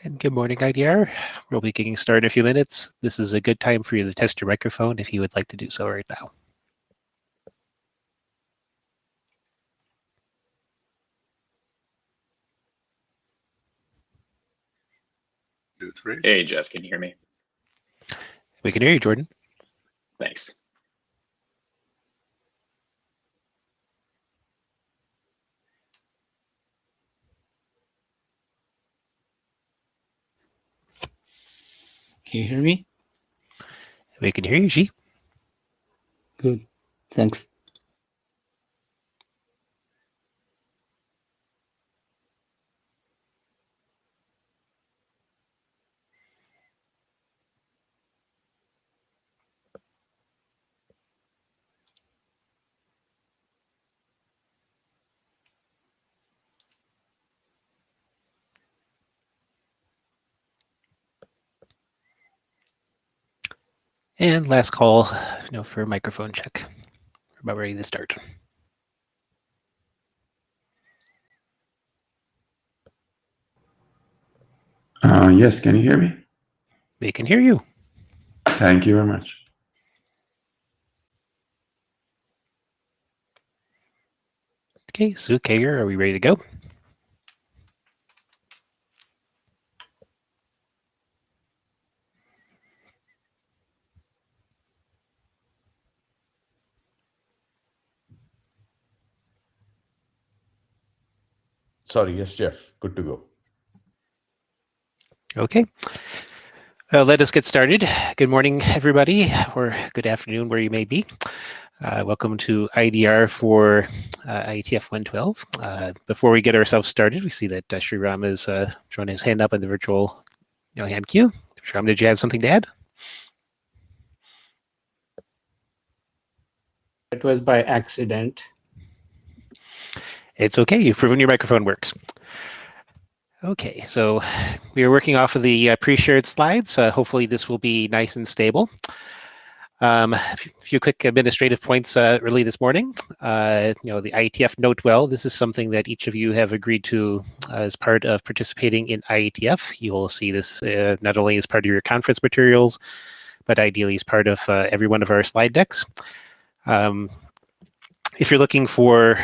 And good morning, IDR. We'll be getting started in a few minutes. This is a good time for you to test your microphone if you would like to do so right now. Hey, Jeff, can you hear me? We can hear you, Jordan. Thanks. Can you hear me? We can hear you, G. Good, thanks. And last call, for a microphone check. We're about ready to start. Yes, can you hear me? We can hear you. Thank you very much. Okay, Sue Kager, are we ready to go? Sorry, yes, Jeff, good to go. Okay. Let us get started. Good morning, everybody, or good afternoon, where you may be. Welcome to IDR for IETF 112. Before we get ourselves started, we see that Sriram is showing his hand up in the virtual hand queue. Sriram, did you have something to add? It was by accident. It's okay. You've proven your microphone works. Okay, so we are working off of the pre-shared slides. Hopefully this will be nice and stable. A few quick administrative points early this morning. The IETF note well, this is something that each of you have agreed to as part of participating in IETF. You will see this not only as part of your conference materials, but ideally as part of every one of our slide decks. If you're looking for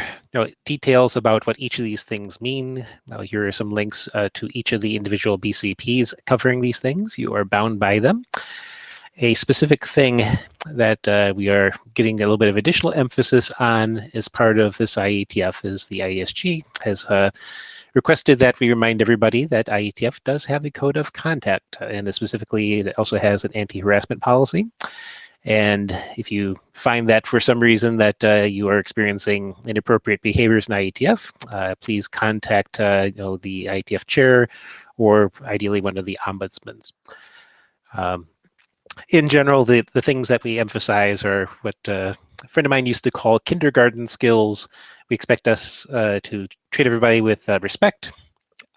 details about what each of these things mean, here are some links to each of the individual BCPs covering these things. You are bound by them. A specific thing that we are getting a little bit of additional emphasis on as part of this IETF is the IESG has requested that we remind everybody that IETF does have a code of conduct, and specifically it also has an anti-harassment policy. And if you find that for some reason that you are experiencing inappropriate behaviors in IETF, please contact the IETF chair or ideally one of the ombudsmans. In general, the things that we emphasize are what a friend of mine used to call kindergarten skills. We expect us to treat everybody with respect,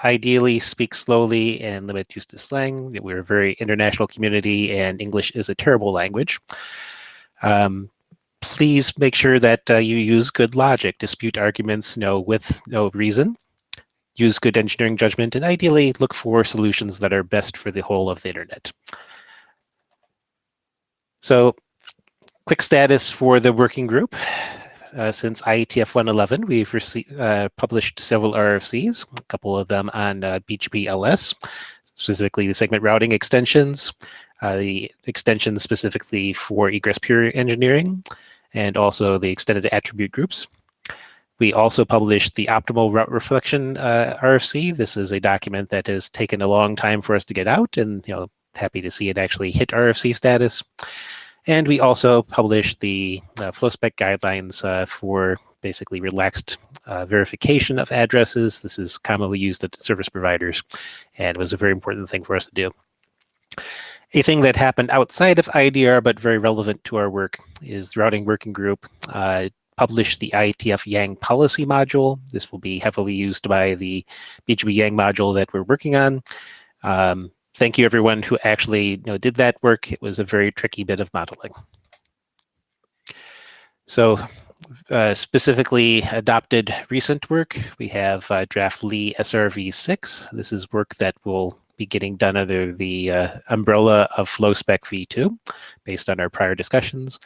ideally speak slowly and limit use to slang. We're a very international community and English is a terrible language. Please make sure that you use good logic, dispute arguments with no reason, use good engineering judgment, and ideally look for solutions that are best for the whole of the internet. So quick status for the working group. Since IETF 111, we've published several RFCs, a couple of them on Bgp LS, specifically the segment routing extensions, the extensions specifically for egress peer engineering, and also the extended attribute groups. We also published the optimal route reflection RFC. This is a document that has taken a long time for us to get out, and happy to see it actually hit RFC status. And we also published the FlowSpec guidelines for basically relaxed verification of addresses. This is commonly used at service providers and was a very important thing for us to do. A thing that happened outside of IDR but very relevant to our work is the routing working group published the IETF Yang policy module. This will be heavily used by the Bgb Yang module that we're working on. Thank you, everyone who actually did that work. It was a very tricky bit of modeling. So specifically adopted recent work, we have draft Li SRv6. This is work that will be getting done under the umbrella of FlowSpec v2, based on our prior discussions.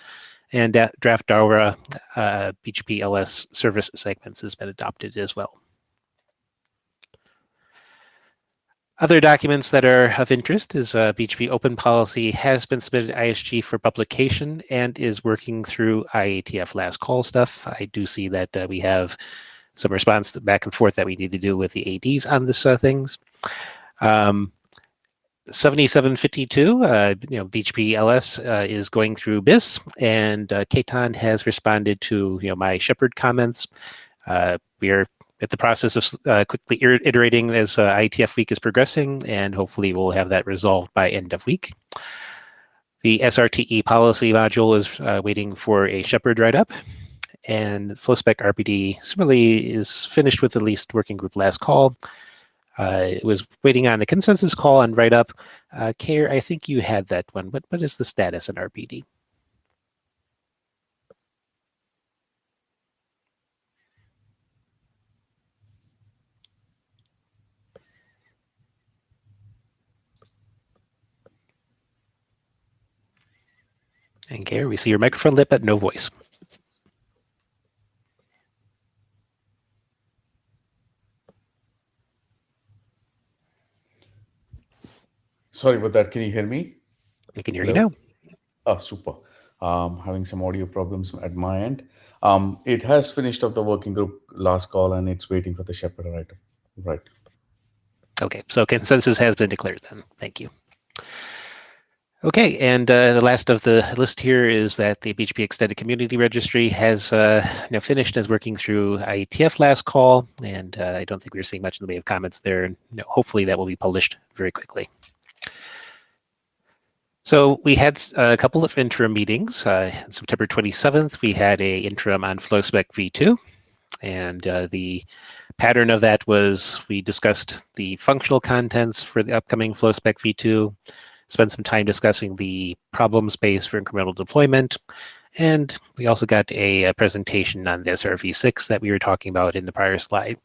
And draft DARA Bgp LS service segments has been adopted as well. Other documents that are of interest is BGP Open Policy has been submitted to ISG for publication and is working through IETF last call stuff. I do see that we have some response back and forth that we need to do with the ADs on this things. 7752, BGP LS is going through BIS, and Ketan has responded to my Shepherd comments. We are at the process of quickly iterating as IETF week is progressing, and hopefully we'll have that resolved by end of week. The SRTE policy module is waiting for a Shepherd write-up, and FlowSpec RPD similarly is finished with the least working group last call. It was waiting on a consensus call and write-up. Kair, I think you had that one. What is the status in RPD? And Kair, we see your microphone lit, but no voice. Sorry about that. Can you hear me? I can hear you now. Oh, super. Having some audio problems at my end. It has finished up the working group last call, and it's waiting for the Shepherd item. Right. Okay, so consensus has been declared then. Thank you. Okay, and the last of the list here is that the BGP Extended Community Registry has finished as working through IETF last call, and I don't think we're seeing much in the way of comments there. Hopefully that will be published very quickly. So we had a couple of interim meetings. On September 27th, we had an interim on FlowSpec v2, and the pattern of that was we discussed the functional contents for the upcoming FlowSpec v2, spent some time discussing the problem space for incremental deployment, and we also got a presentation on the SRv6 that we were talking about in the prior slide.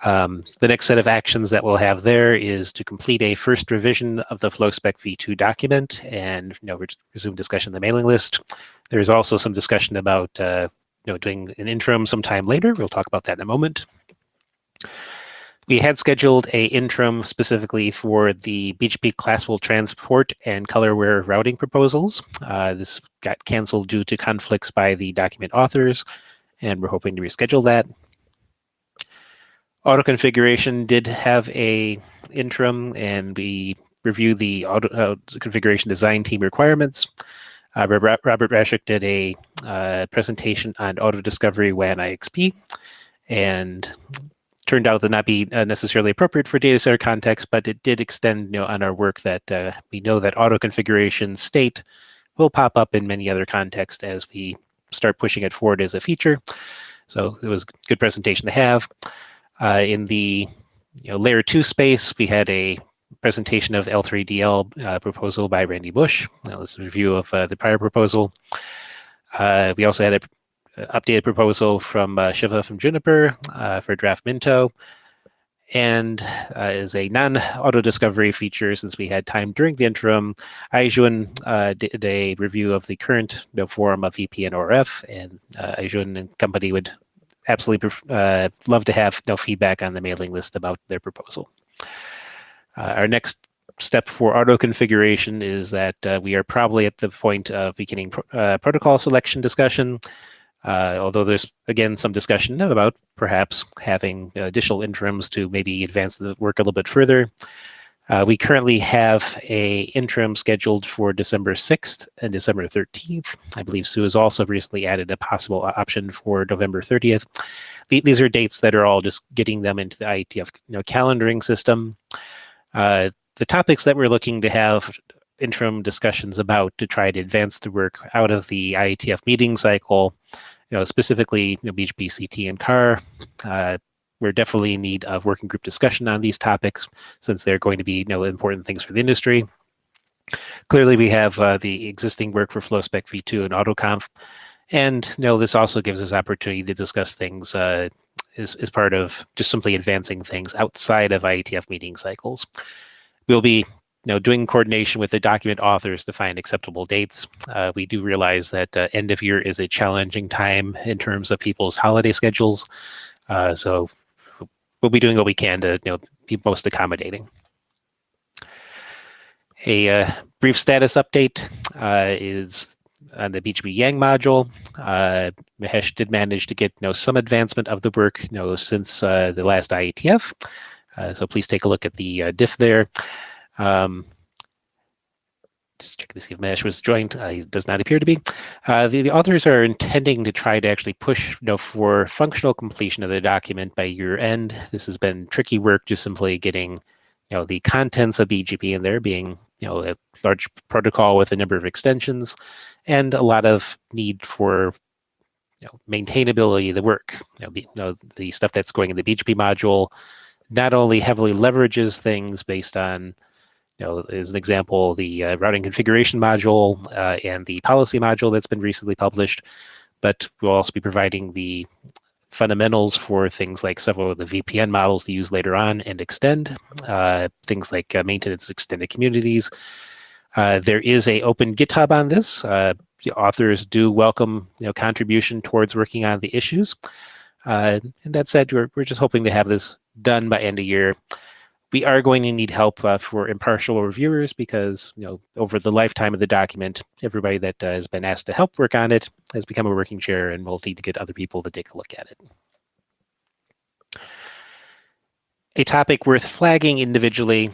The next set of actions that we'll have there is to complete a first revision of the FlowSpec v2 document and resume discussion of the mailing list. There's also some discussion about doing an interim sometime later. We'll talk about that in a moment. We had scheduled an interim specifically for the BGP classful transport and colorware routing proposals. This got canceled due to conflicts by the document authors, and we're hoping to reschedule that. Auto configuration did have a interim, and we reviewed the auto configuration design team requirements. Robert Rashik did a presentation on auto discovery WAN IXP, and turned out to not be necessarily appropriate for data center context, but it did extend on our work that we know that auto configuration state will pop up in many other contexts as we start pushing it forward as a feature. So it was a good presentation to have. In the layer 2 space, we had a presentation of L3dl proposal by Randy Bush. This is a review of the prior proposal. We also had an updated proposal from Shiva from Juniper for draft Minto, and as a non-auto discovery feature, since we had time during the interim, Aijun did a review of the current form of VPN RF, and Aijun and company would absolutely love to have feedback on the mailing list about their proposal. Our next step for auto configuration is that we are probably at the point of beginning protocol selection discussion, although there's, again, some discussion about perhaps having additional interims to maybe advance the work a little bit further. We currently have an interim scheduled for December 6th and December 13th. I believe Sue has also recently added a possible option for November 30th. These are dates that are all just getting them into the IETF calendaring system. The topics that we're looking to have interim discussions about to try to advance the work out of the IETF meeting cycle, specifically BGP, CT, and CAR. We're definitely in need of working group discussion on these topics since they're going to be important things for the industry. Clearly, we have the existing work for FlowSpec v2 and AutoConf, and this also gives us opportunity to discuss things as part of just simply advancing things outside of IETF meeting cycles. we'll be doing coordination with the document authors to find acceptable dates. We do realize that end of year is a challenging time in terms of people's holiday schedules. So we'll be doing what we can to be most accommodating. A brief status update is on the Bgp Yang module. Mahesh did manage to get some advancement of the work since the last IETF. So please take a look at the diff there. Just checking to see if Mahesh was joined. He does not appear to be. The authors are intending to try to actually push for functional completion of the document by year end. This has been tricky work, just simply getting the contents of BGP in there, being a large protocol with a number of extensions, and a lot of need for maintainability of the work. The stuff that's going in the BGP module not only heavily leverages things based on as an example, the routing configuration module and the policy module that's been recently published, but we'll also be providing the fundamentals for things like several of the VPN models to use later on and extend, things like maintenance extended communities. There is an open GitHub on this. The authors do welcome contribution towards working on the issues. And that said, we're just hoping to have this done by end of year. We are going to need help for impartial reviewers because, over the lifetime of the document, everybody that has been asked to help work on it has become a working chair, and we'll need to get other people to take a look at it. A topic worth flagging individually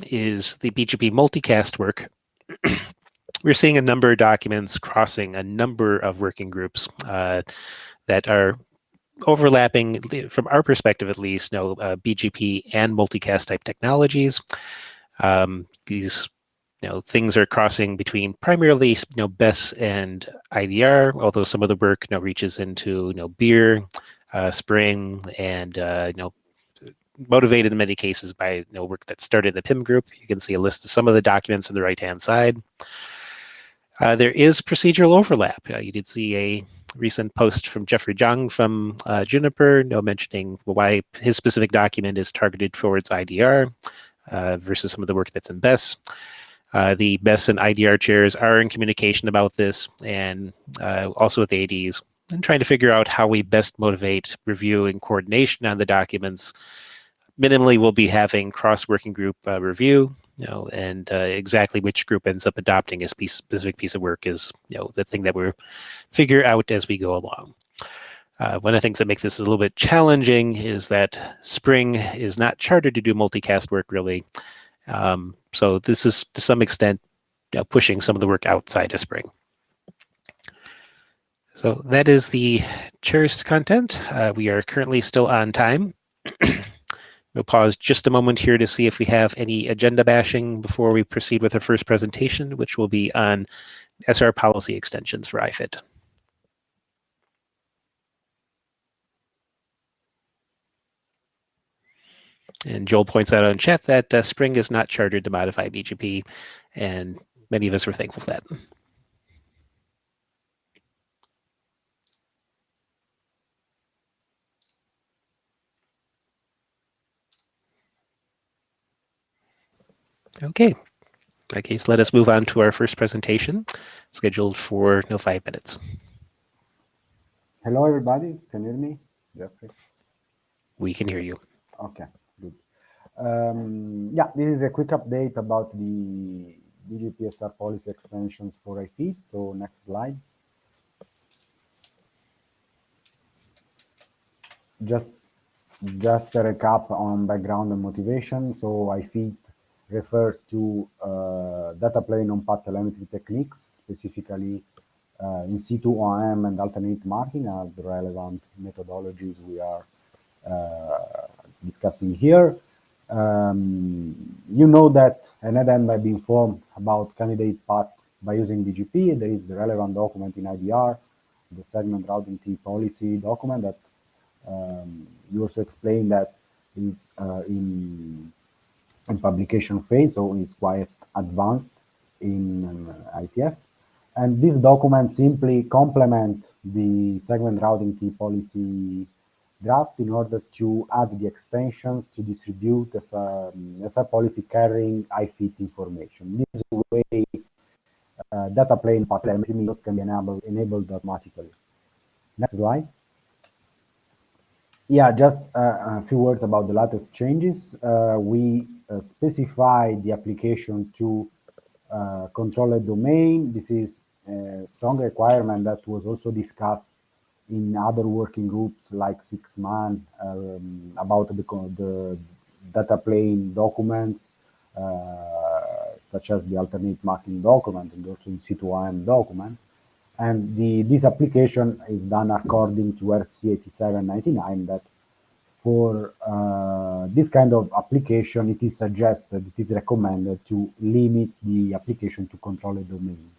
is the Bgp multicast work. We're seeing a number of documents crossing a number of working groups that are overlapping, from our perspective at least, BGP and multicast type technologies. These things are crossing between primarily BES and IDR, although some of the work reaches into beer, Spring, and motivated in many cases by work that started in the PIM group. You can see a list of some of the documents on the right-hand side. There is procedural overlap. You did see a recent post from Jeffrey Zhang from Juniper, mentioning why his specific document is targeted towards IDR versus some of the work that's in BES. The BES and IDR chairs are in communication about this, and also with ADs, and trying to figure out how we best motivate review and coordination on the documents. Minimally, we'll be having cross-working group review, and exactly which group ends up adopting a specific piece of work is, the thing that we're figure out as we go along. One of the things that makes this a little bit challenging is that Spring is not chartered to do multicast work, really. So this is, to some extent, pushing some of the work outside of Spring. So that is the chair's content. We are currently still on time. We'll pause just a moment here to see if we have any agenda bashing before we proceed with our first presentation, which will be on SR policy extensions for IFIT. And Joel points out on chat that Spring is not chartered to modify BGP, and many of us are thankful for that. Okay, in that case, let us move on to our first presentation, scheduled for 5 minutes. Hello, everybody. Can you hear me, Jeffrey? We can hear you. Okay, good. Yeah, this is a quick update about the Bgpsr policy extensions for IFIT. So next slide. Just a recap on background and motivation. So IFIT refers to data plane on path telemetry techniques, specifically in situ OM and alternate marking are the relevant methodologies we are discussing here. You know that an add-on might be informed about candidate path by using BGP. There is the relevant document in IDR, the segment routing T policy document that you also explained that is in publication phase, so it's quite advanced in IETF. And this document simply complement the segment routing T policy draft in order to add the extensions to distribute as a policy carrying IFIT information. This way, data plane path elements can be enabled automatically. Next slide. Yeah, just a few words about the latest changes. We specify the application to control a domain. This is a strong requirement that was also discussed in other working groups like 6man about the data plane documents, such as the alternate marking document and also in situ IAM document. And this application is done according to RFC 8799 that for this kind of application, it is suggested, it is recommended to limit the application to control a domain.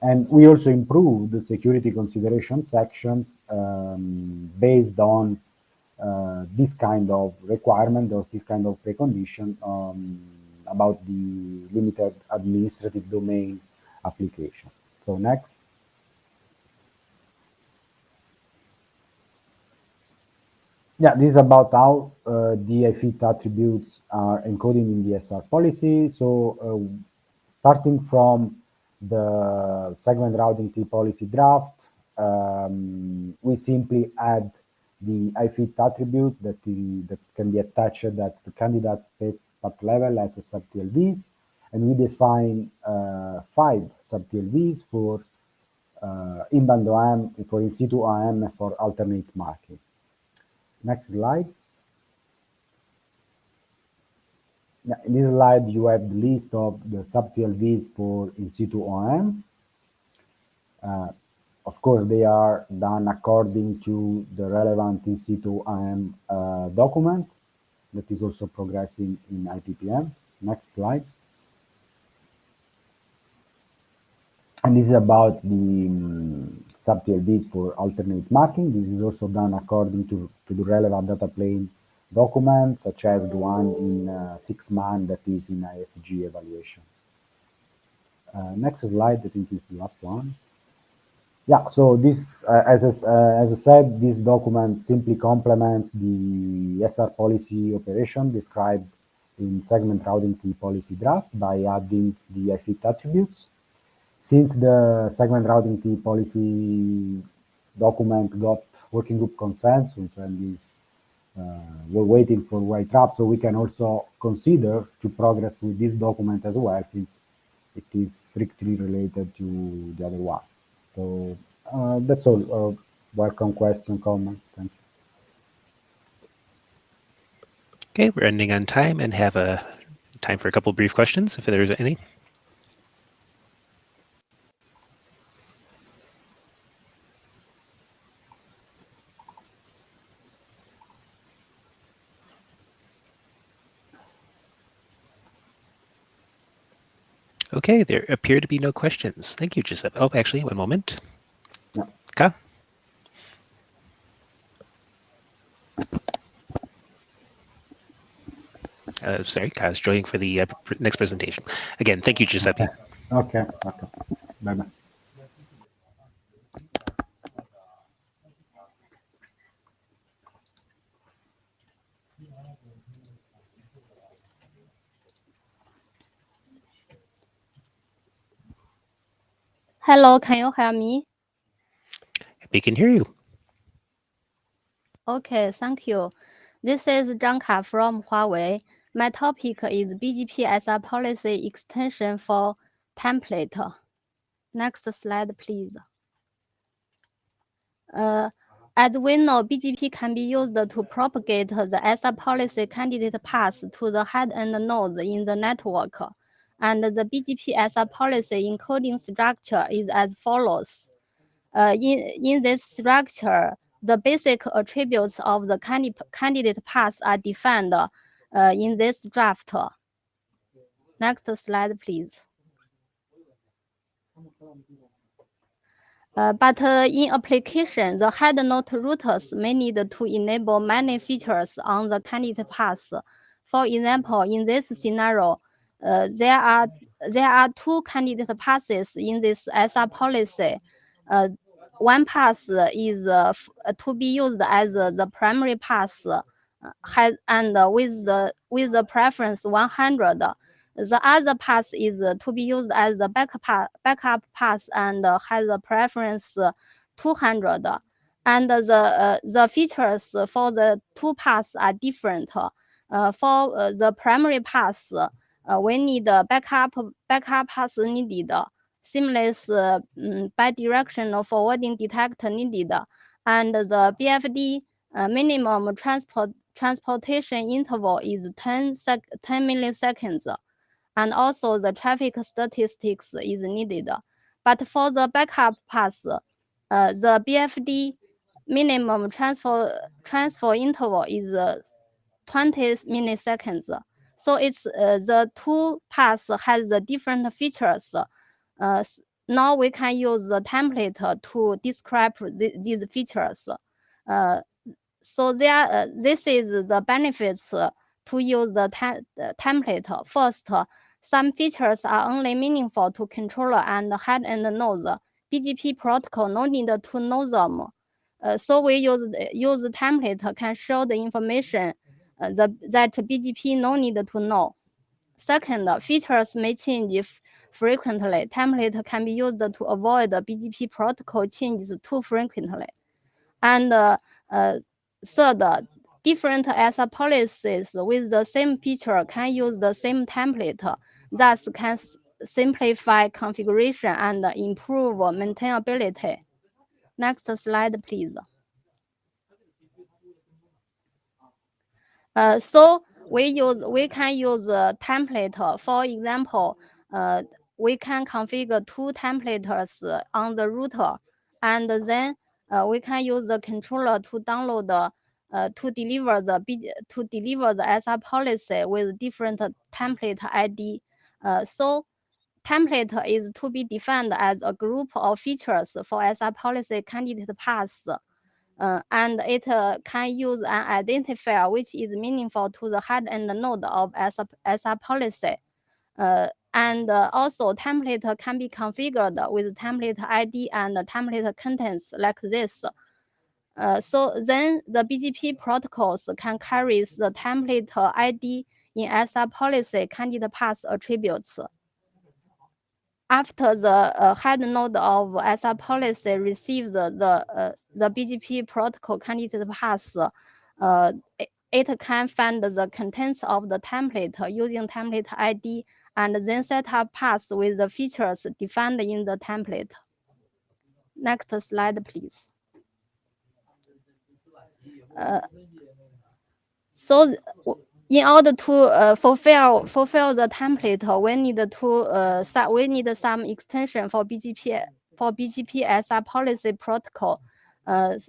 And we also improved the security consideration sections based on this kind of requirement or this kind of precondition about the limited administrative domain application. So next. Yeah, this is about how the IFIT attributes are encoded in the SR policy. So starting from the segment routing T policy draft, we simply add the IFIT attribute that can be attached at the candidate path level as a sub-TLVs, and we define 5 sub-TLVs for inbound OM, for in situ OM, for alternate marking. Next slide. Yeah, in this slide, you have the list of the sub-TLVs for in situ OM. Of course, they are done according to the relevant in situ OM document that is also progressing in IPPM. Next slide. And this is about the sub-TLVs for alternate marking. This is also done according to the relevant data plane document, such as the one in 6man that is in ISG evaluation. Next slide, I think is the last one. Yeah, so this, as I said, this document simply complements the SR policy operation described in segment routing T policy draft by adding the IFIT attributes. Since the segment routing T policy document got working group consensus and is we're waiting for white trap, so we can also consider to progress with this document as well, since it is strictly related to the other one. So that's all. Welcome question, comment. Thank you. Okay, we're ending on time and have a time for a couple brief questions, if there's any. Okay, there appear to be no questions. Thank you, Giuseppe. Oh, actually, one moment. Yeah. Ka? Sorry, Ka's joining for the next presentation. Again, thank you, Giuseppe. Okay. Bye-bye. Hello, can you hear me? We can hear you. Okay, thank you. This is Zhangka from Huawei. My topic is Bgpsr policy extension for template. Next slide, please. As we know, BGP can be used to propagate the SR policy candidate path to the head-end nodes in the network. And the Bgpsr policy encoding structure is as follows. In this structure, the basic attributes of the candidate path are defined in this draft. Next slide, please. But in application, the head node routers may need to enable many features on the candidate path. For example, in this scenario, there are 2 candidate passes in this SR policy. one pass is to be used as the primary pass has and with the preference 100. The other pass is to be used as the backup pass and has a preference 200. And the features for the two paths are different. For the primary pass, we need a backup path needed, seamless bidirectional forwarding detector needed, and the BFD minimum transportation interval is 10 milliseconds, and also the traffic statistics is needed. But for the backup path, the BFD minimum transfer interval is 20 milliseconds. So it's the two paths has the different features. Now we can use the template to describe these features. So this is the benefits to use the template. First, some features are only meaningful to controller and head-end nodes. BGP protocol no need to know them. So we use the template can show the information that BGP no need to know. Second, features may change frequently. Template can be used to avoid BGP protocol changes too frequently. And third, different SR policies with the same feature can use the same template, thus can simplify configuration and improve maintainability. Next slide, please. So we can use a template. For example, we can configure two templates on the router, and then we can use the controller to download to deliver the SR policy with different template ID. So template is to be defined as a group of features for SR policy candidate paths. And it can use an identifier which is meaningful to the head-end node of SR policy. And also template can be configured with template ID and template contents like this. So then the BGP protocols can carry the template ID in SR policy candidate path attributes. After the head node of SR policy receives the BGP protocol candidate path, it can find the contents of the template using template ID and then set up paths with the features defined in the template. Next slide, please. So in order to fulfill the template, we need some extension for Bgpsr policy protocol.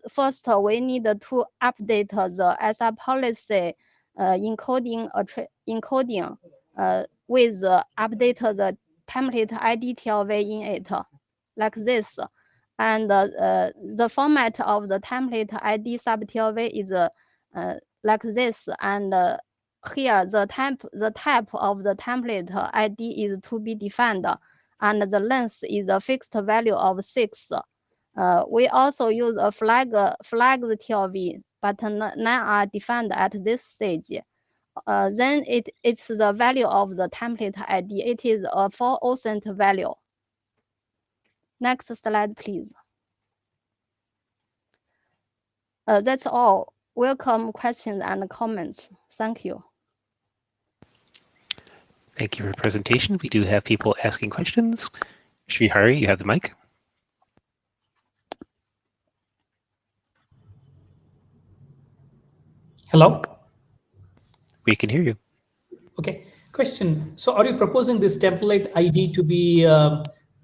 First, we need to update the SR policy encoding with update the template ID TLV in it, like this. And the format of the template ID sub TLV is like this. And here the type of the template ID is to be defined, and the length is a fixed value of 6. We also use a flags TLV, but none are defined at this stage. Then it's the value of the template ID. It is a 4 OSINT value. Next slide, please. That's all. Welcome questions and comments. Thank you. Thank you for your presentation. We do have people asking questions. Srihari, you have the mic. Hello? We can hear you. Okay. Question. So are you proposing this template ID to be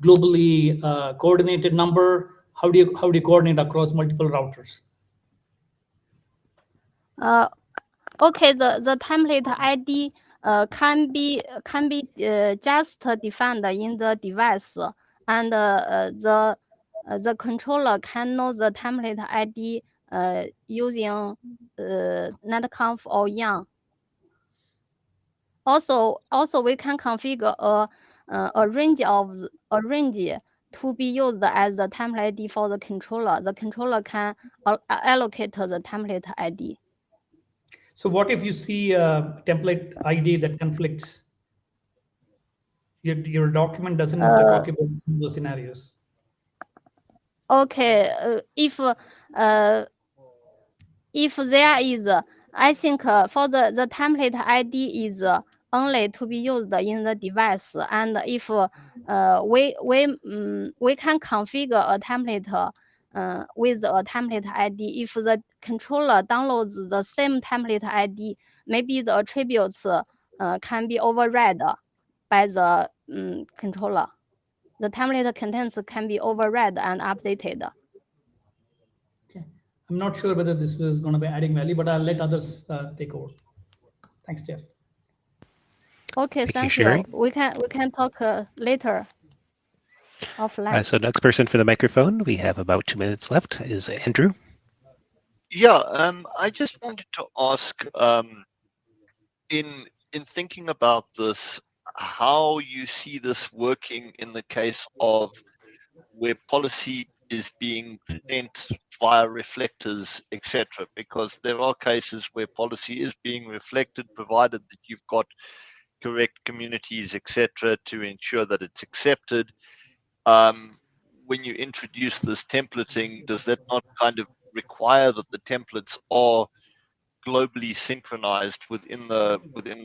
globally coordinated number? How do you coordinate across multiple routers? Okay, the template ID can be just defined in the device, and the controller can know the template ID using netconf or yarn. Also we can configure a range to be used as the template ID for the controller. The controller can allocate the template ID. So what if you see a template ID that conflicts? Your document doesn't talk about those scenarios. Okay, if there is, I think for the template ID is only to be used in the device, and if we can configure a template with a template ID. If the controller downloads the same template ID, maybe the attributes can be override by the controller. The template contents can be override and updated. Okay. I'm not sure whether this is going to be adding value, but I'll let others take over. Thanks, Jeff. Okay, thank you. We can talk later offline. So next person for the microphone, we have about 2 minutes left, is Andrew. Yeah, I just wanted to ask, in thinking about this, how you see this working in the case of where policy is being sent via reflectors, etc. Because there are cases where policy is being reflected, provided that you've got correct communities, etc., to ensure that it's accepted. When you introduce this templating, does that not kind of require that the templates are globally synchronized within the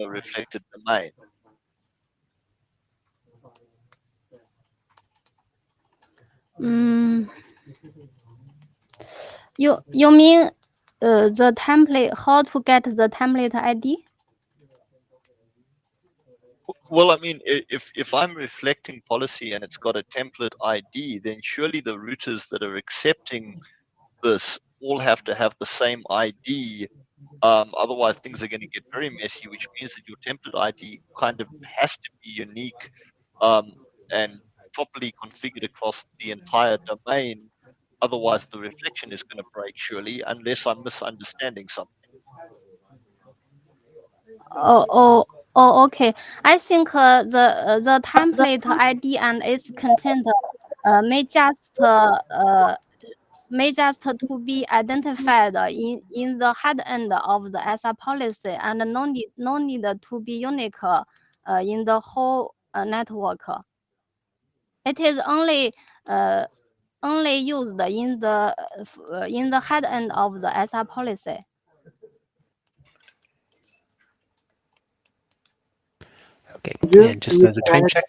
reflected domain? You mean the template? How to get the template ID? Well, I mean, if I'm reflecting policy and it's got a template ID, then surely the routers that are accepting this all have to have the same ID. Otherwise, things are going to get very messy, which means that your template ID kind of has to be unique and properly configured across the entire domain. Otherwise, the reflection is going to break, surely, unless I'm misunderstanding something. Okay. I think the template ID and its content may just to be identified in the head end of the SR policy, and no need to be unique in the whole network. It is only used in the head end of the SR policy. Okay, and just as a time check,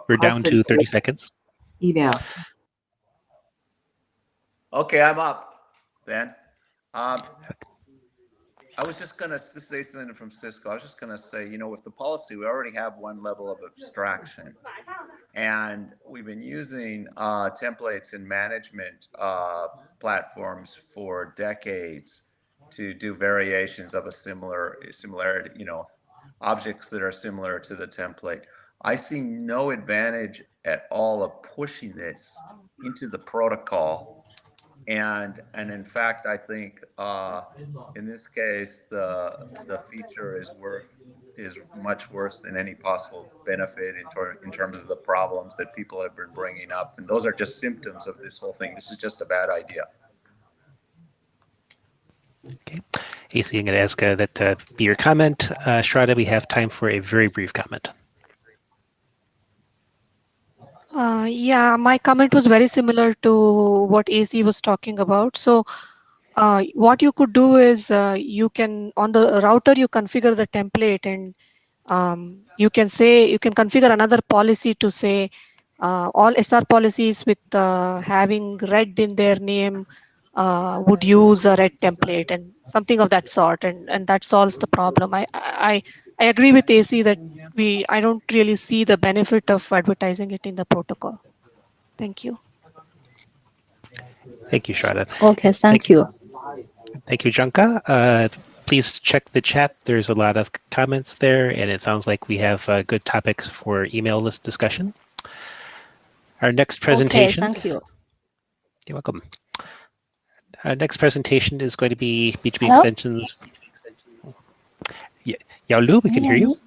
we're down to 30 seconds. Email. Okay, I'm up, Ben. I was just gonna say something from Cisco. I was just gonna say, with the policy, we already have one level of abstraction, and we've been using templates and management platforms for decades to do variations of a similarity, objects that are similar to the template. I see no advantage at all of pushing this into the protocol. And in fact, I think in this case, the feature is much worse than any possible benefit in terms of the problems that people have been bringing up. And those are just symptoms of this whole thing. This is just a bad idea. Okay, AC, I'm going to ask that be your comment. Shraddha, we have time for a very brief comment. Yeah, my comment was very similar to what AC was talking about. So what you could do is you can, on the router, you configure the template, and you can configure another policy to say all SR policies with having red in their name would use a red template and something of that sort, and that solves the problem. I agree with AC that I don't really see the benefit of advertising it in the protocol. Thank you. Thank you, Shraddha. Okay, thank you. Thank you, Janka. Please check the chat. There's a lot of comments there, and it sounds like we have good topics for email list discussion. Our next presentation. Okay, thank you. You're welcome. Our next presentation is going to be Bgb Hello? Extensions. Yao Lu, we can hear you.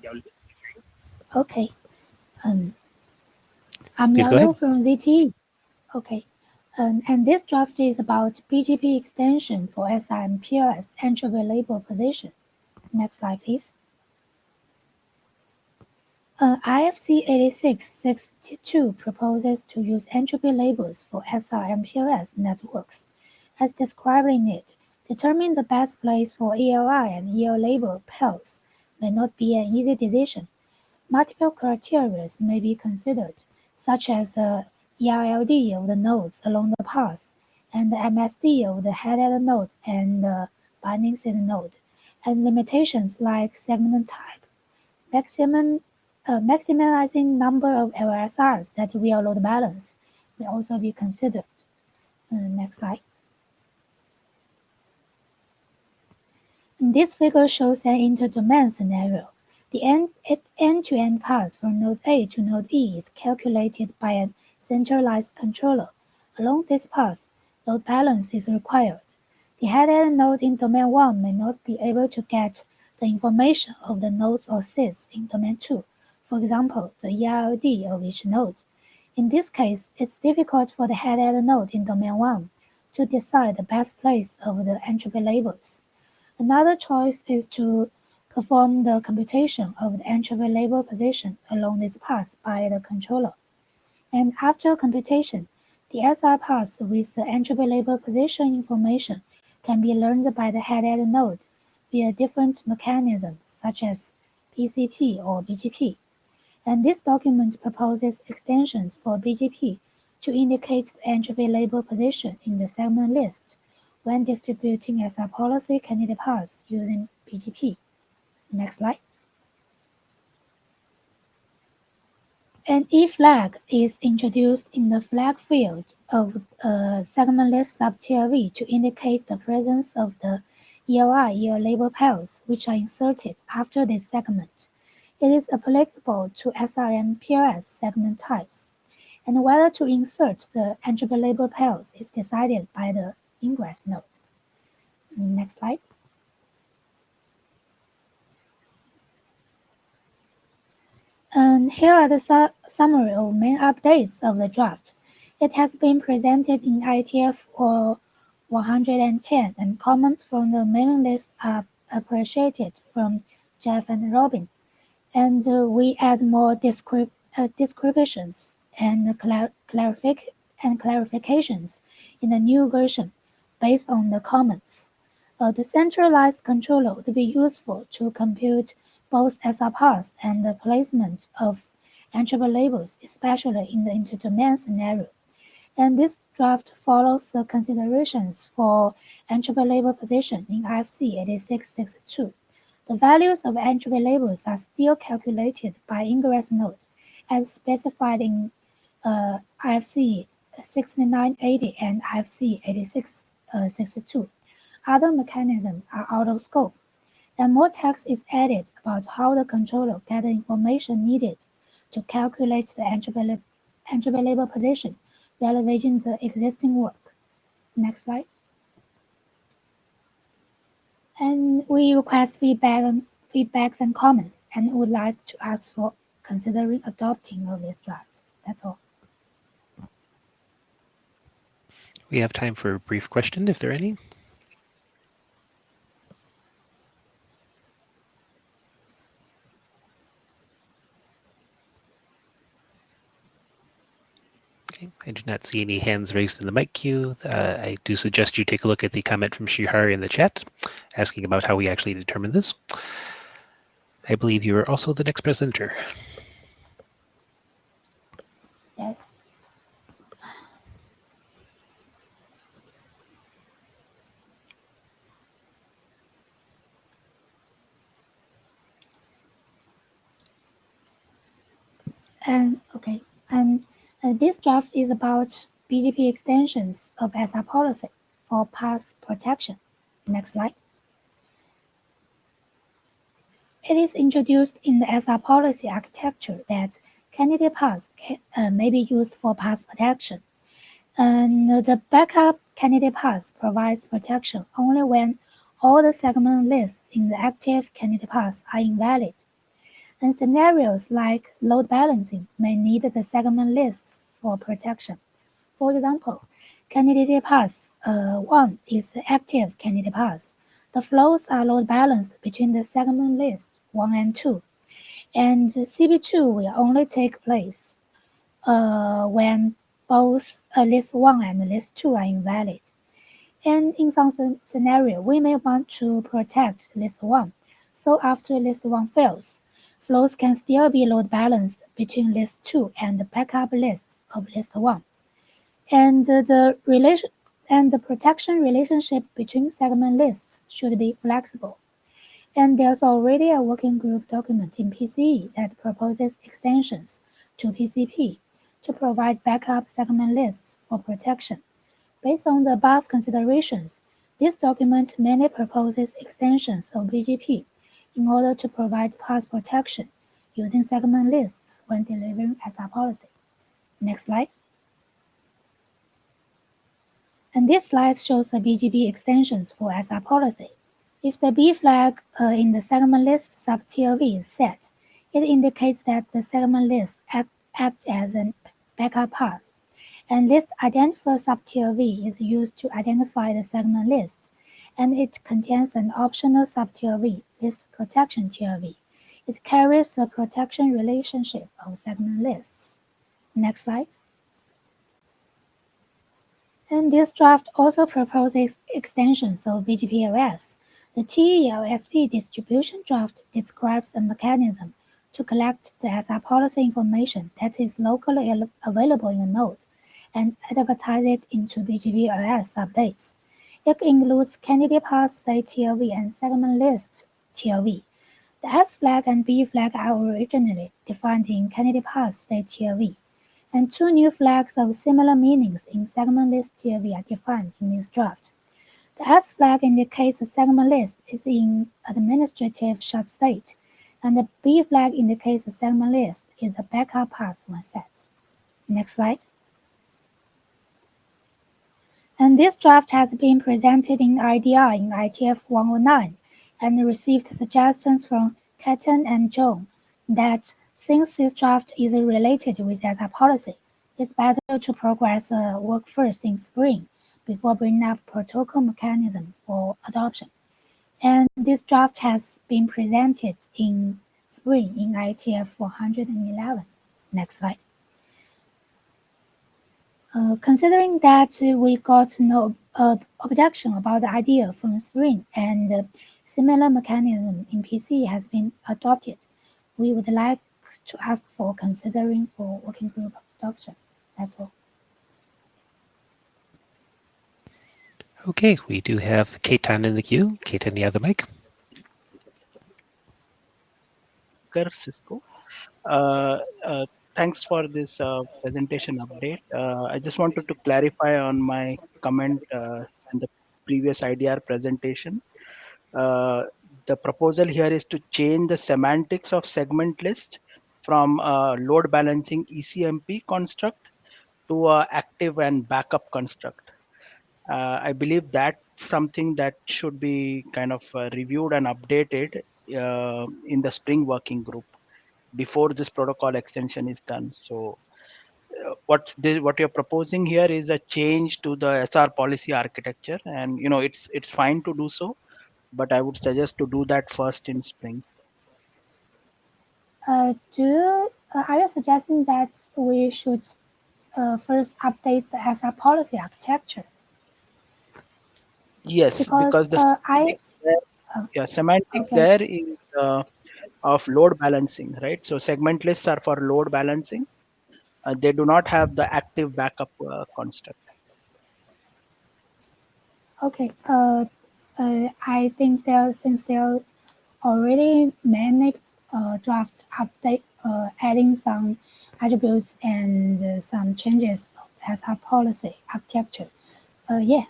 Okay. I'm Please go Yao ahead. from ZTE. Okay. And this draft is about BGP extension for SIMPOS entropy label position. Next slide, please. IFC 8662 proposes to use entropy labels for SR-MPLS networks. As described in it, determining the best place for ELI and EL label pairs may not be an easy decision. Multiple criteria may be considered, such as the ELD of the nodes along the path, and the MSD of the headed node and the binding seed node, and limitations like segment type. Maximizing number of LSRs that will load balance may also be considered. Next slide. This figure shows an interdomain scenario. The end-to-end path from node A to node E is calculated by a centralized controller. Along this path, load balance is required. The headed node in domain 1 may not be able to get the information of the nodes or seeds in domain 2, for example, the ELD of each node. In this case, it's difficult for the headed node in domain 1 to decide the best place of the entropy labels. Another choice is to perform the computation of the entropy label position along this path by the controller. And after computation, the SR path with the entropy label position information can be learned by the headed node via different mechanisms such as BCP or Bgp. And this document proposes extensions for Bgp to indicate the entropy label position in the segment list when distributing SR policy candidate paths using Bgp. Next slide. An E flag is introduced in the flag field of segment list sub-TLV to indicate the presence of the EL label pairs which are inserted after this segment. It is applicable to SRM-PLS segment types, and whether to insert the entropy label pairs is decided by the ingress node. Next slide. And here are the summary of main updates of the draft. It has been presented in IETF 110, and comments from the mailing list are appreciated from Jeff and Robin. And we add more descriptions and clarifications in the new version based on the comments. The centralized controller would be useful to compute both SR paths and the placement of entropy labels, especially in the interdomain scenario. And this draft follows the considerations for entropy label position in IFC 8662. The values of entropy labels are still calculated by ingress node, as specified in IFC 6980 and IFC 8662. Other mechanisms are out of scope, and more text is added about how the controller gets the information needed to calculate the entropy label position, relevating the existing work. Next slide. And we request feedbacks and comments, and would like to ask for considering adopting of this draft. That's all. We have time for a brief question, if there are any. Okay, I do not see any hands raised in the mic queue. I do suggest you take a look at the comment from Shihari in the chat, asking about how we actually determine this. I believe you are also the next presenter. Yes. Okay, and this draft is about BGP extensions of SR policy for path protection. Next slide. It is introduced in the SR policy architecture that candidate paths may be used for path protection. And the backup candidate path provides protection only when all the segment lists in the active candidate path are invalid. And scenarios like load balancing may need the segment lists for protection. For example, candidate path 1 is the active candidate path. The flows are load balanced between the segment lists 1 and 2, and CB2 will only take place when both list 1 and list 2 are invalid. And in some scenario, we may want to protect list 1, so after list 1 fails, flows can still be load balanced between list 2 and the backup list of list 1. And the protection relationship between segment lists should be flexible. And there's already a working group document in PCE that proposes extensions to PCP to provide backup segment lists for protection. Based on the above considerations, this document mainly proposes extensions of BGP in order to provide path protection using segment lists when delivering SR policy. Next slide. And this slide shows the BGP extensions for SR policy. If the B flag in the segment list sub-TLV is set, it indicates that the segment list act as a backup path. And list identifier sub-TLV is used to identify the segment list, and it contains an optional sub-TLV, list protection TLV. It carries the protection relationship of segment lists. Next slide. And this draft also proposes extensions of Bgpos. The TELSP distribution draft describes a mechanism to collect the SR policy information that is locally available in a node and advertise it into Bgpos updates. It includes candidate path state TLV and segment list TLV. The S flag and B flag are originally defined in candidate path state TLV, and two new flags of similar meanings in segment list TLV are defined in this draft. The S flag indicates the segment list is in administrative shut state, and the B flag indicates the segment list is a backup path when set. Next slide. And this draft has been presented in IDR in IETF109 and received suggestions from Ketan and John that since this draft is related with SR policy, it's better to progress work first in spring before bringing up protocol mechanism for adoption. And this draft has been presented in spring in IETF111. Next slide. Considering that we got no objection about the idea from spring and similar mechanism in PC has been adopted, we would like to ask for considering for working group adoption. That's all. Okay, we do have Ketan in the queue. Ketan, you have the mic. Cisco. Thanks for this presentation update. I just wanted to clarify on my comment in the previous IDR presentation. The proposal here is to change the semantics of segment list from load balancing ECMP construct to active and backup construct. I believe that's something that should be kind of reviewed and updated in the Spring Working Group before this protocol extension is done. So what you're proposing here is a change to the SR policy architecture, and it's fine to do so, but I would suggest to do that first in Spring. Are you suggesting that we should first update the SR policy architecture? Yes, because the semantic there is of load balancing, right? So segment lists are for load balancing. They do not have the active backup construct. Okay. I think since there are already many draft update adding some attributes and some changes as our policy architecture. We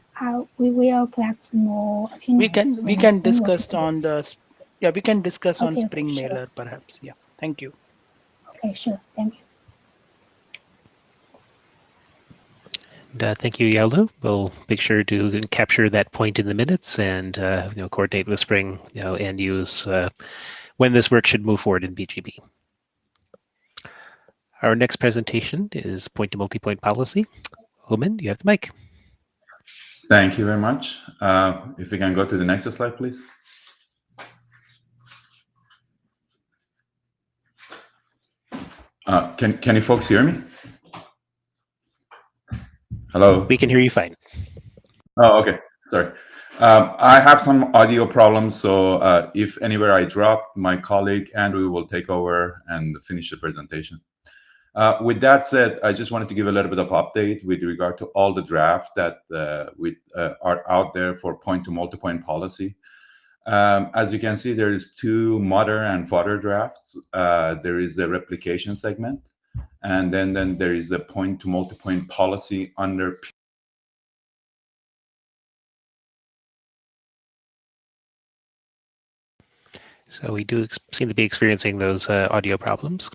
will collect more opinions. We can discuss on the we can discuss on Spring sure. Mailer perhaps. Yeah, thank you. Okay, sure, thank you. And, thank you, Yalu. We'll make sure to capture that point in the minutes and coordinate with Spring, and use when this work should move forward in BGP. Our next presentation is point-to-multipoint policy. Homan, you have the mic. Thank you very much. If we can go to the next slide, please. Can you folks hear me? Hello? We can hear you fine. Oh, okay. Sorry. I have some audio problems, so if anywhere I drop, my colleague Andrew will take over and finish the presentation. With that said, I just wanted to give a little bit of update with regard to all the drafts that are out there for point-to-multipoint policy. As you can see, there is two mother and father drafts. There is the replication segment, and then there is the point-to-multipoint policy under. So we do seem to be experiencing those audio problems.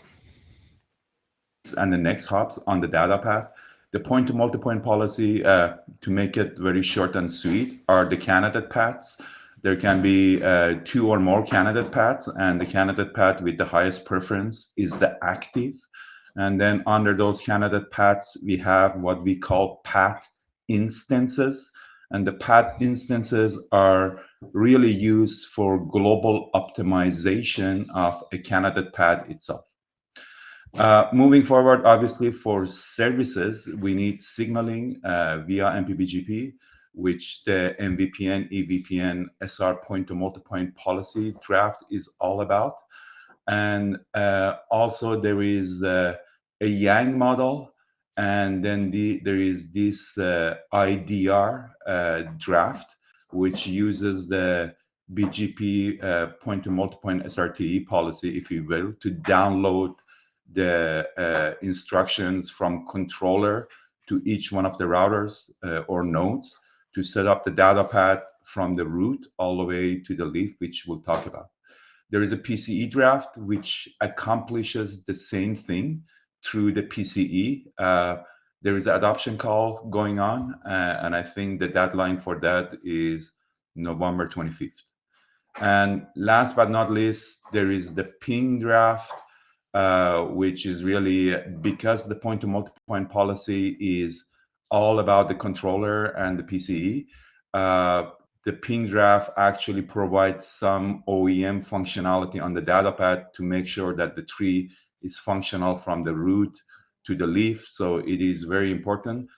And the next hops on the data path. The point-to-multipoint policy, to make it very short and sweet, are the candidate paths. There can be 2 or more candidate paths, and the candidate path with the highest preference is the active. And then under those candidate paths, we have what we call path instances. And the path instances are really used for global optimization of a candidate path itself. Moving forward, obviously, for services, we need signaling via MPBGP, which the MVPN, EVPN, SR point-to-multipoint policy draft is all about. And also there is a Yang model, and then there is this IDR draft, which uses the BGP point-to-multipoint SRTE policy, if you will, to download the instructions from controller to each one of the routers or nodes to set up the data path from the root all the way to the leaf, which we'll talk about. There is a PCE draft which accomplishes the same thing through the PCE. There is an adoption call going on, and I think the deadline for that is November 25th. And last but not least, there is the ping draft, which is really because the point-to-multipoint policy is all about the controller and the PCE. The ping draft actually provides some OEM functionality on the data path to make sure that the tree is functional from the root to the leaf. So it is very important.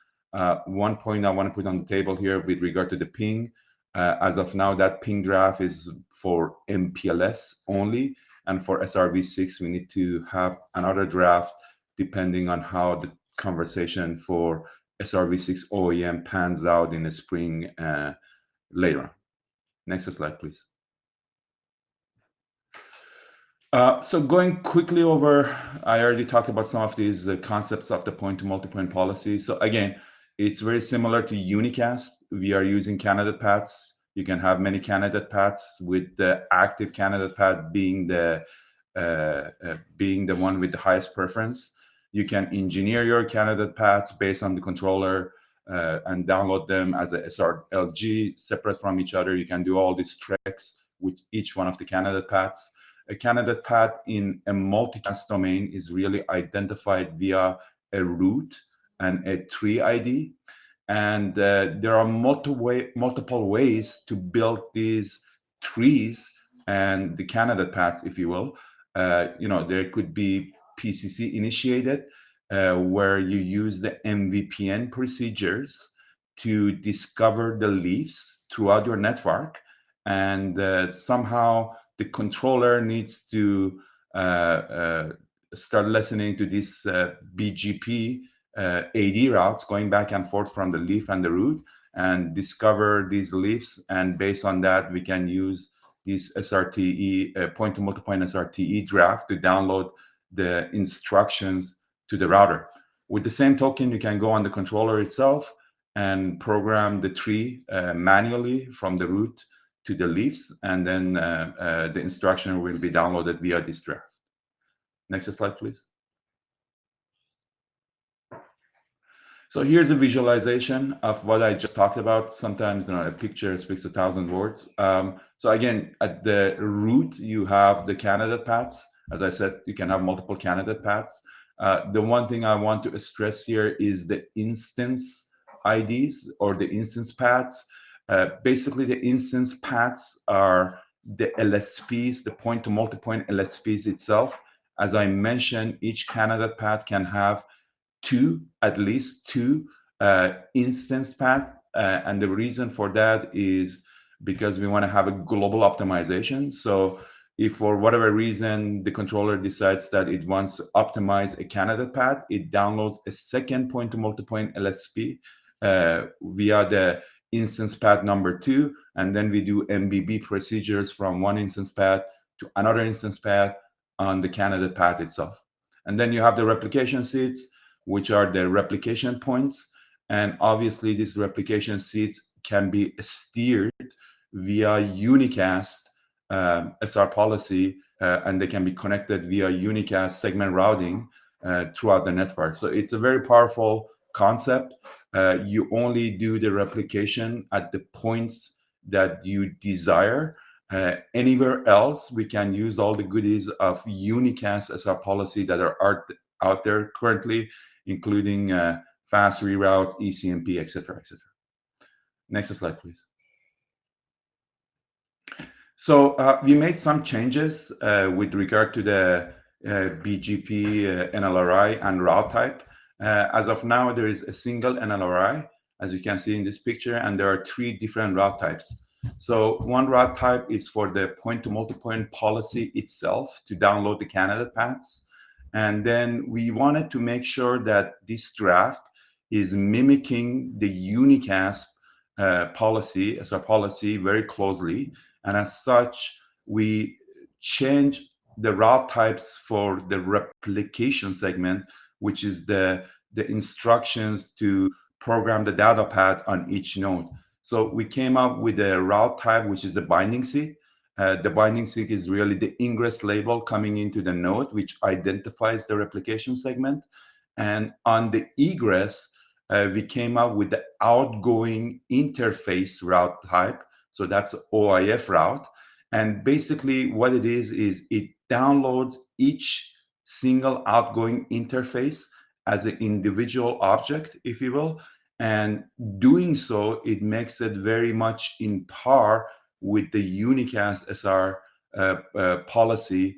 One point I want to put on the table here with regard to the ping, as of now, that ping draft is for MPLS only. And for SRv6, we need to have another draft depending on how the conversation for SRv6 OEM pans out in the spring later on. Next slide, please. So going quickly over, I already talked about some of these concepts of the point-to-multipoint policy. So again, it's very similar to unicast. We are using candidate paths. You can have many candidate paths, with the active candidate path being the one with the highest preference. You can engineer your candidate paths based on the controller and download them as a SRLG separate from each other. You can do all these tricks with each one of the candidate paths. A candidate path in a multicast domain is really identified via a root and a tree ID. And there are multiple ways to build these trees and the candidate paths, if you will. There could be PCC initiated, where you use the MVPN procedures to discover the leaves throughout your network. And somehow the controller needs to start listening to this BGP AD routes going back and forth from the leaf and the root and discover these leaves. And based on that, we can use this SRTE, point-to-multipoint SRTE draft to download the instructions to the router. With the same token, you can go on the controller itself and program the tree manually from the root to the leaves, and then the instruction will be downloaded via this draft. Next slide, please. So here's a visualization of what I just talked about. Sometimes a picture speaks 1,000 words. So again, at the root, you have the candidate paths. As I said, you can have multiple candidate paths. The one thing I want to stress here is the instance IDs or the instance paths. Basically, the instance paths are the LSPs, the point-to-multipoint LSPs itself. As I mentioned, each candidate path can have at least two instance paths. And the reason for that is because we want to have a global optimization. So if for whatever reason the controller decides that it wants to optimize a candidate path, it downloads a second point-to-multipoint LSP via the instance path number 2, and then we do MBB procedures from one instance path to another instance path on the candidate path itself. And then you have the replication seeds, which are the replication points. And obviously, these replication seeds can be steered via unicast SR policy, and they can be connected via unicast segment routing throughout the network. So it's a very powerful concept. You only do the replication at the points that you desire. Anywhere else, we can use all the goodies of unicast SR policy that are out there currently, including fast reroutes, ECMP, etc., etc. Next slide, please. So we made some changes with regard to the Bgp Nlri and route type. As of now, there is a single Nlri, as you can see in this picture, and there are 3 different route types. So one route type is for the point-to-multipoint policy itself to download the candidate paths. And then we wanted to make sure that this draft is mimicking the unicast policy as a policy very closely. And as such, we change the route types for the replication segment, which is the instructions to program the data path on each node. So we came up with a route type, which is the binding seek. The binding seek is really the ingress label coming into the node, which identifies the replication segment. And on the egress, we came up with the outgoing interface route type. So that's OIF route. And basically what it is it downloads each single outgoing interface as an individual object, if you will. And doing so, it makes it very much in par with the unicast SR policy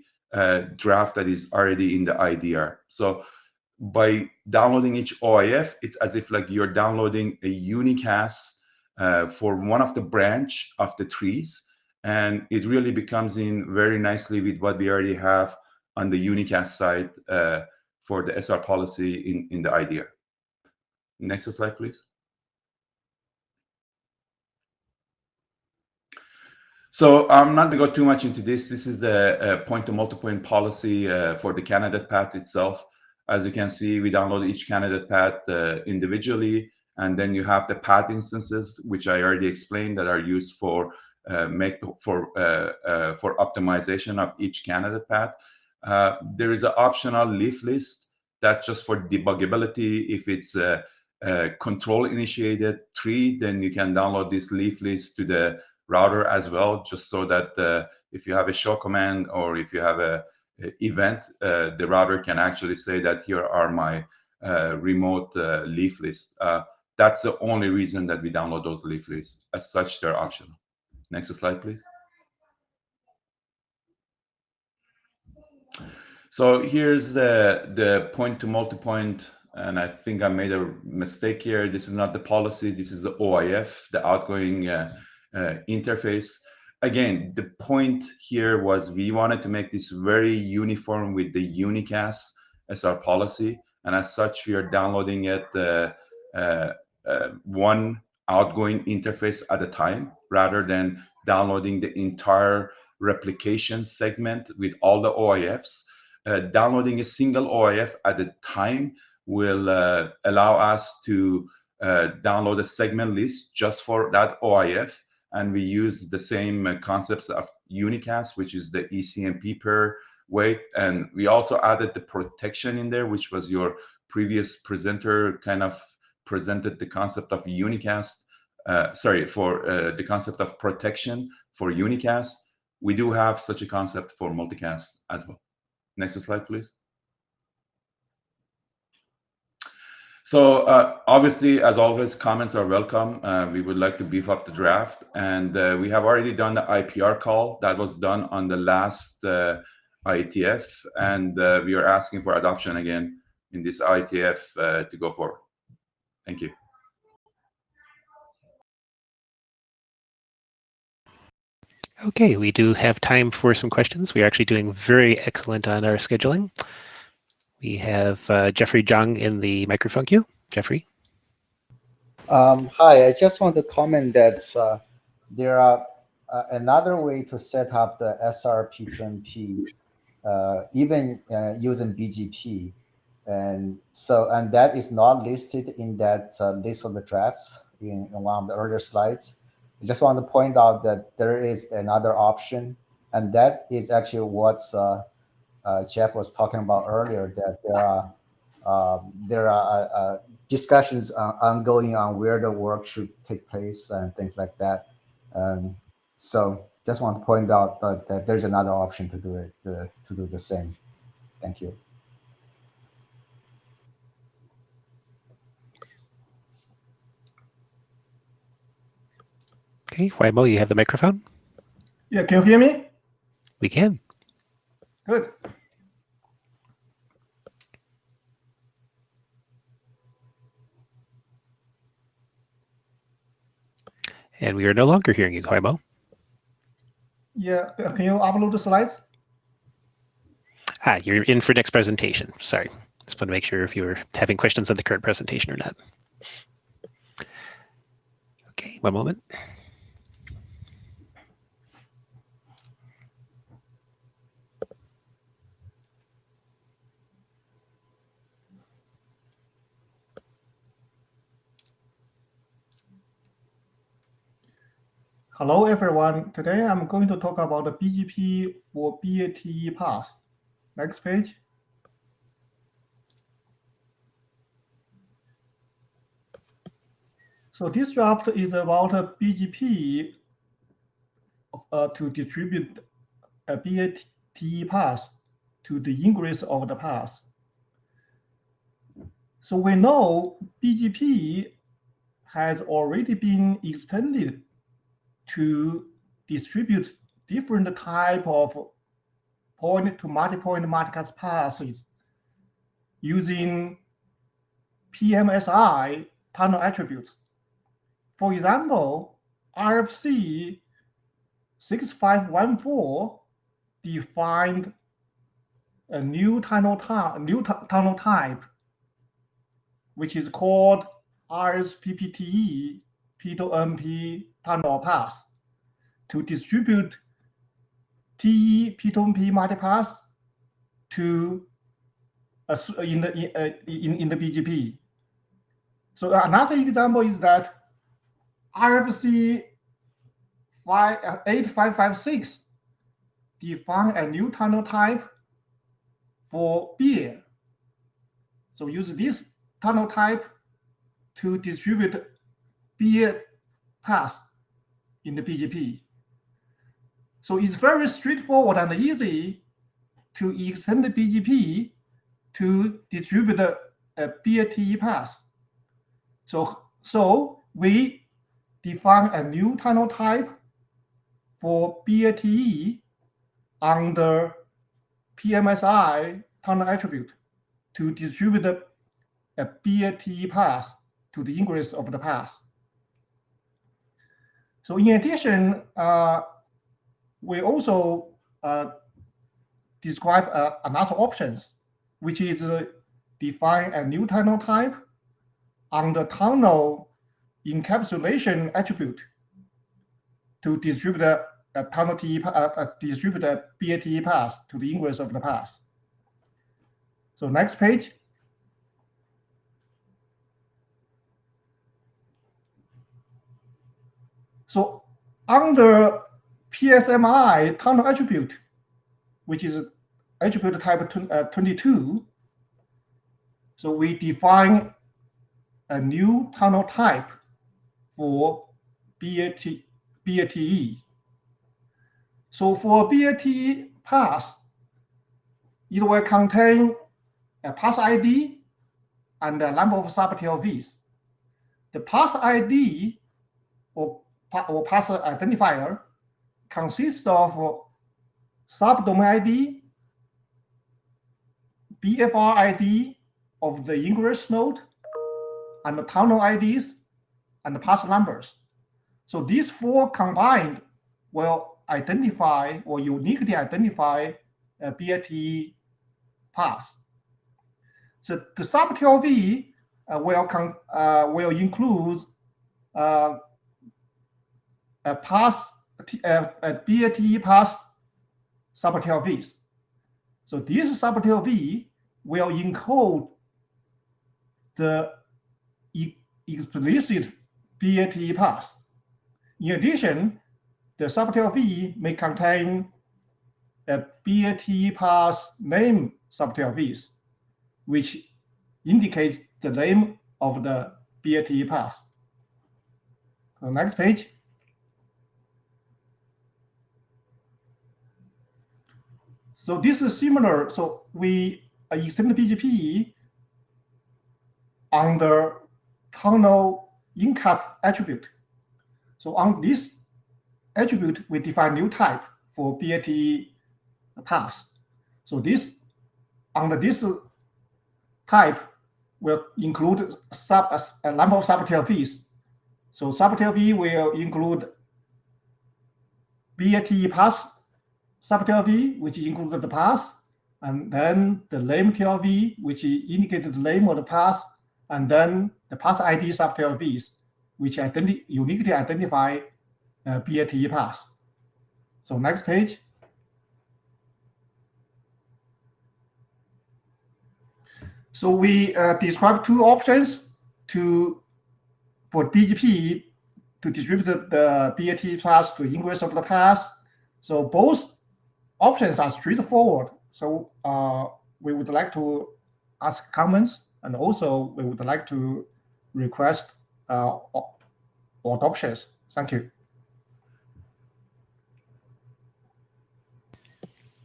draft that is already in the IDR. So by downloading each OIF, it's as if like you're downloading a unicast for one of the branch of the trees, and it really becomes in very nicely with what we already have on the unicast side for the SR policy in the IDR. Next slide, please. So I'm not going to go too much into this. This is the point-to-multipoint policy for the candidate path itself. As you can see, we download each candidate path individually, and then you have the path instances, which I already explained, that are used for optimization of each candidate path. There is an optional leaf list that's just for debuggability. If it's a control-initiated tree, then you can download this leaf list to the router as well, just so that if you have a show command or if you have a event, the router can actually say that here are my remote leaf lists. That's the only reason that we download those leaf lists. As such, they're optional. Next slide, please. So here's the point-to-multipoint, and I think I made a mistake here. This is not the policy. This is the OIF, the outgoing interface. Again, the point here was we wanted to make this very uniform with the unicast SR policy, and as such, we are downloading it one outgoing interface at a time, rather than downloading the entire replication segment with all the OIFs. Downloading a single OIF at a time will allow us to download a segment list just for that OIF. And we use the same concepts of unicast, which is the ECMP per weight. And we also added the protection in there, which was your previous presenter kind of presented the concept of unicast, the concept of protection for unicast. We do have such a concept for multicast as well. Next slide, please. So obviously, as always, comments are welcome. We would like to beef up the draft, and we have already done the IPR call that was done on the last IETF, and we are asking for adoption again in this IETF to go forward. Thank you. Okay, we do have time for some questions. We are actually doing very excellent on our scheduling. We have Jeffrey Zhang in the microphone queue. Jeffrey. Hi, I just want to comment that there are another way to set up the SRP2MP, even using BGP, and that is not listed in that list of the drafts in one of the earlier slides. I just want to point out that there is another option, and that is actually what Jeff was talking about earlier, that there are discussions ongoing on where the work should take place and things like that. So just want to point out that there's another option to do it, to do the same. Thank you. Okay, Huaymo, you have the microphone. Yeah, can you hear me? We can. Good. And we are no longer hearing you, Huaymo. Yeah, can you upload the slides? You're in for next presentation. Sorry. Just want to make sure if you were having questions on the current presentation or not. Okay, one moment. Hello, everyone. Today I'm going to talk about the BGP for BATE path. Next page. So this draft is about a BGP to distribute a BATE path to the ingress of the path. So we know BGP has already been extended to distribute different type of point to multi-point multicast passes using PMSI tunnel attributes. For example, RFC 6514 defined a new tunnel type, which is called RSPPTE P2MP tunnel path to distribute TE P2MP multipath to in the BGP. So another example is that RFC 8556 define a new tunnel type for beer. So use this tunnel type to distribute beer path in the BGP. So it's very straightforward and easy to extend the BGP to distribute a BATE path. So we define a new tunnel type for BATE under PMSI tunnel attribute to distribute a BATE path to the ingress of the path. So in addition, we also describe another options, which is define a new tunnel type on the tunnel encapsulation attribute to distribute a tunnel distribute a BATE path to the ingress of the path. So next page. So under PSMI tunnel attribute, which is attribute type 22, so we define a new tunnel type for BATE. So for BATE path, it will contain a path ID and a number of subTLVs. The path ID or path identifier consists of subdomain ID, BFR ID of the ingress node, and the tunnel IDs and the path numbers. So these four combined will identify or uniquely identify a BATE path. So the subTLV will include a BATE path subTLVs. So this subTLV will encode the explicit BATE path. In addition, the subTLV may contain a BATE path name subTLVs, which indicates the name of the BATE path. So next page. So this is similar. So we extend the BGP on the tunnel incap attribute. So on this attribute, we define new type for BATE path. So this under this type will include a number of subTLVs. So subTLV will include BATE path subTLV, which includes the path, and then the name TLV, which indicates the name of the path, and then the path ID subTLVs, which uniquely identify BATE path. So next page. So we describe two options for BGP to distribute the BATE path to ingress of the path. So both options are straightforward. So we would like to ask comments, and also we would like to request adoptions. Thank you.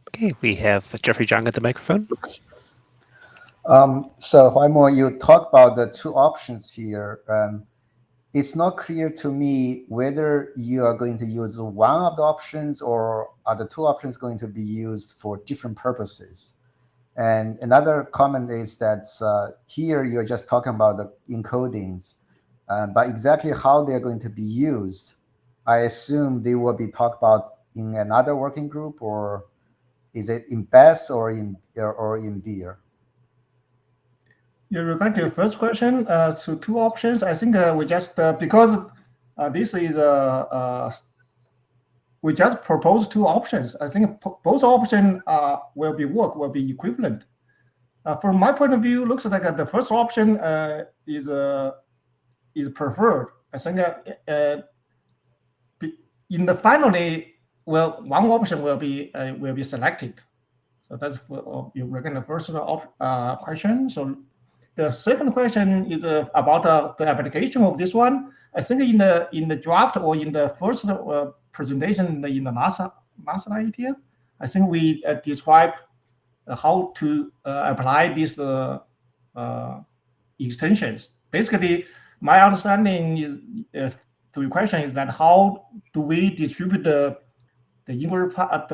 Okay, we have Jeffrey Zhang at the microphone. So Huaimo, you talk about the two options here. It's not clear to me whether you are going to use one of the options or are the two options going to be used for different purposes. And another comment is that here you're just talking about the encodings, but exactly how they're going to be used, I assume they will be talked about in another working group, or is it in BES or in BEER? Yeah, regarding the first question, so two options. I think we just because this is we just propose two options. I think both options will be equivalent. From my point of view, looks like the first option is preferred. I think in the finally, well, one option will be selected. So that's you reckon the first question. So the second question is about the application of this one. I think in the draft or in the first presentation in the NASA IETF, I think we described how to apply these extensions. Basically, my understanding is to your question is that how do we distribute the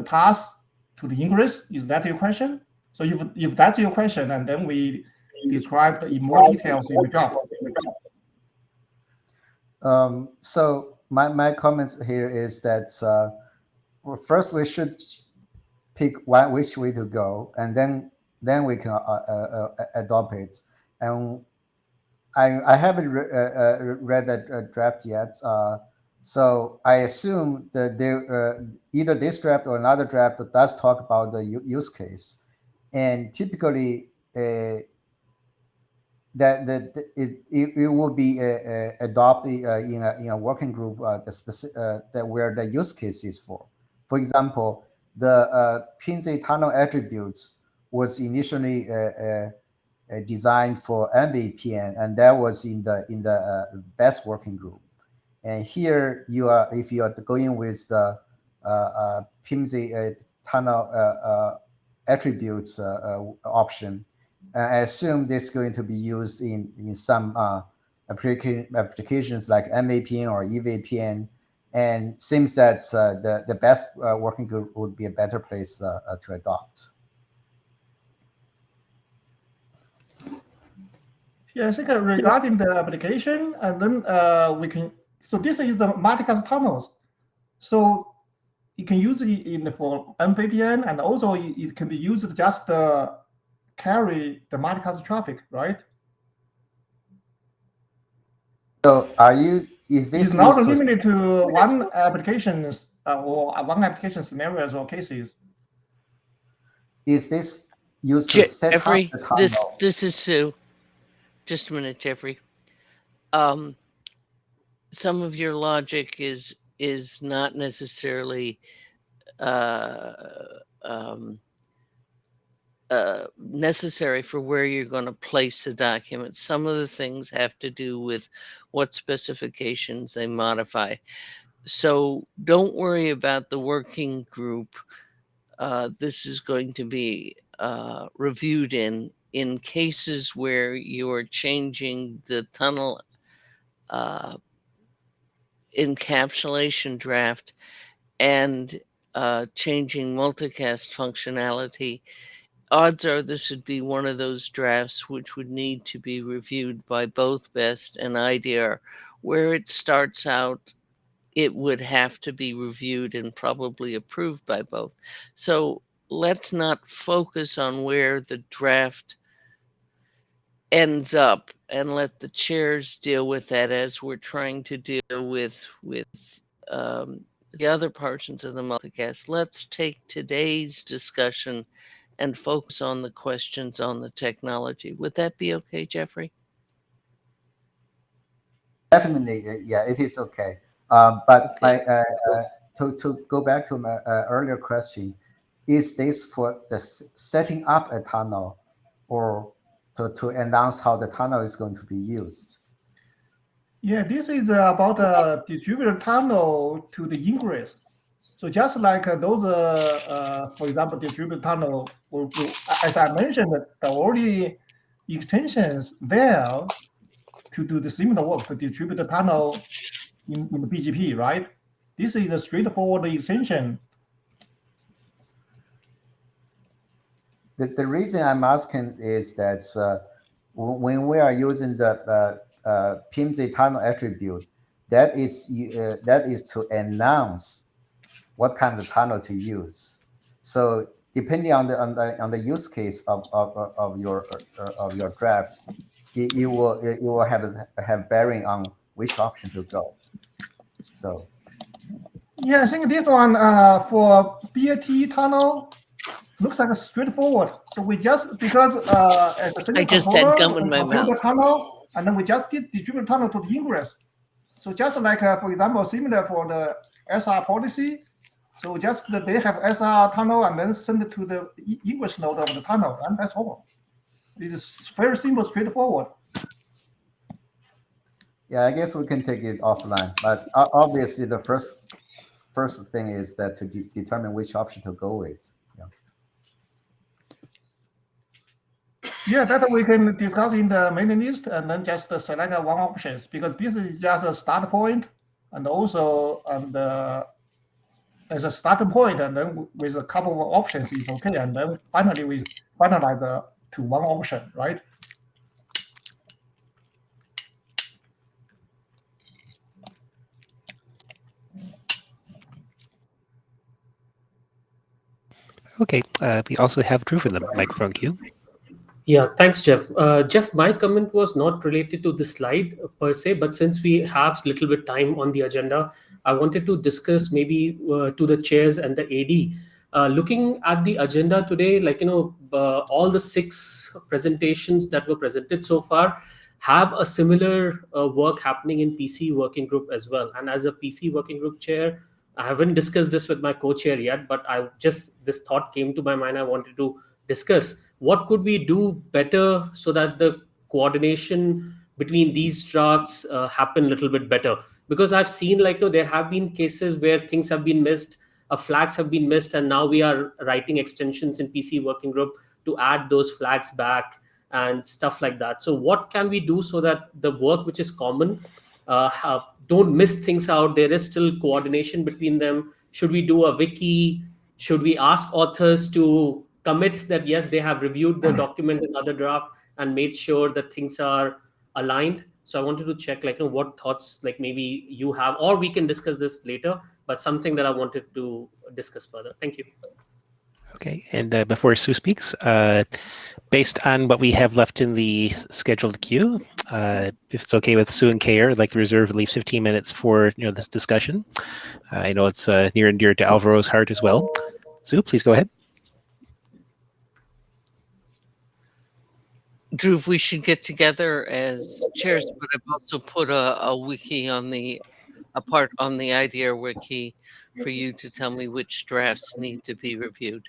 path to the ingress? Is that your question? So if that's your question, and then we described in more details in the draft. So my comments here is that well, first we should pick which way to go, and then we can adopt it. And I haven't read that draft yet, so I assume that there either this draft or another draft that does talk about the use case, and typically it will be adopted in a working group where the use case is for. For example, the PNZ tunnel attributes was initially designed for MVPN, and that was in the best working group. And here you are, if you are going with the PIMSy tunnel attributes option, I assume this is going to be used in some applications like MVPN or EVPN, and seems that the best working group would be a better place to adopt. Yeah, I think regarding the application, and then we can. So this is the multicast tunnels. So you can use it for MVPN, and also it can be used just carry the multicast traffic, right? So is this it's not used limited to one application or one application scenarios or cases? Is this used to set up Jeffrey, the tunnel? this is Sue. Just a minute, Jeffrey. Some of your logic is not necessarily necessary for where you're going to place the document. Some of the things have to do with what specifications they modify. So don't worry about the working group. This is going to be reviewed in cases where you're changing the tunnel encapsulation draft and changing multicast functionality. Odds are this would be one of those drafts which would need to be reviewed by both BEST and IDR. Where it starts out, it would have to be reviewed and probably approved by both. So let's not focus on where the draft ends up and let the chairs deal with that as we're trying to deal with the other portions of the multicast. Let's take today's discussion and focus on the questions on the technology. Would that be okay, Jeffrey? Definitely, yeah, it is okay. But Okay. To go back to my earlier question, is this for the setting up a tunnel, or to announce how the tunnel is going to be used? Yeah, this is about a distributed tunnel to the ingress. So just like those, for example, distributed tunnel, as I mentioned, the already extensions there to do the similar work to distribute the tunnel in the BGP, right? This is a straightforward extension. The reason I'm asking is that when we are using the PIMSy tunnel attribute, that is to announce what kind of tunnel to use. So depending on the use case of your draft, it will have bearing on which option to go. So yeah, I think this one for BAT tunnel looks like a straightforward. So we just because as a single I just had gum controller, in we my compute mouth. the tunnel, and then we just did distribute tunnel to the ingress. So just like for example, similar for the SR policy. So just they have SR tunnel and then send it to the ingress node of the tunnel, and that's all. This is very simple, straightforward. yeah, I guess we can take it offline. But obviously, the first thing is that to determine which option to go with. Yeah, that we can discuss in the mailing list and then just select one options, because this is just a start point, and also as a starting point, and then with a couple of options is okay, and then finally we finalize to one option, right? Okay, we also have Drew in the microphone queue. Yeah, thanks, Jeff. Jeff, my comment was not related to the slide per se, but since we have a little bit time on the agenda, I wanted to discuss maybe to the chairs and the AD. Looking at the agenda today, like, all the 6 presentations that were presented so far have a similar work happening in PC working group as well. And as a PC working group chair, I haven't discussed this with my co-chair yet, but this thought came to my mind. I wanted to discuss. what could we do better so that the coordination between these drafts happen a little bit better? Because I've seen, like, there have been cases where things have been missed, flags have been missed, and now we are writing extensions in PC working group to add those flags back and stuff like that. So what can we do so that the work which is common don't miss things out? There is still coordination between them. Should we do a wiki? Should we ask authors to commit that yes, they have reviewed the document in other draft and made sure that things are aligned? So I wanted to check, like, what thoughts, like, maybe you have, or we can discuss this later, but something that I wanted to discuss further. Thank you. Okay, and before Sue speaks, based on what we have left in the scheduled queue, if it's okay with Sue and Kayer, I'd like to reserve at least 15 minutes for this discussion. I know it's near and dear to Alvaro's heart as well. Sue, please go ahead. Drew, we should get together as chairs, but I've also put a wiki on a part on the IDR wiki for you to tell me which drafts need to be reviewed.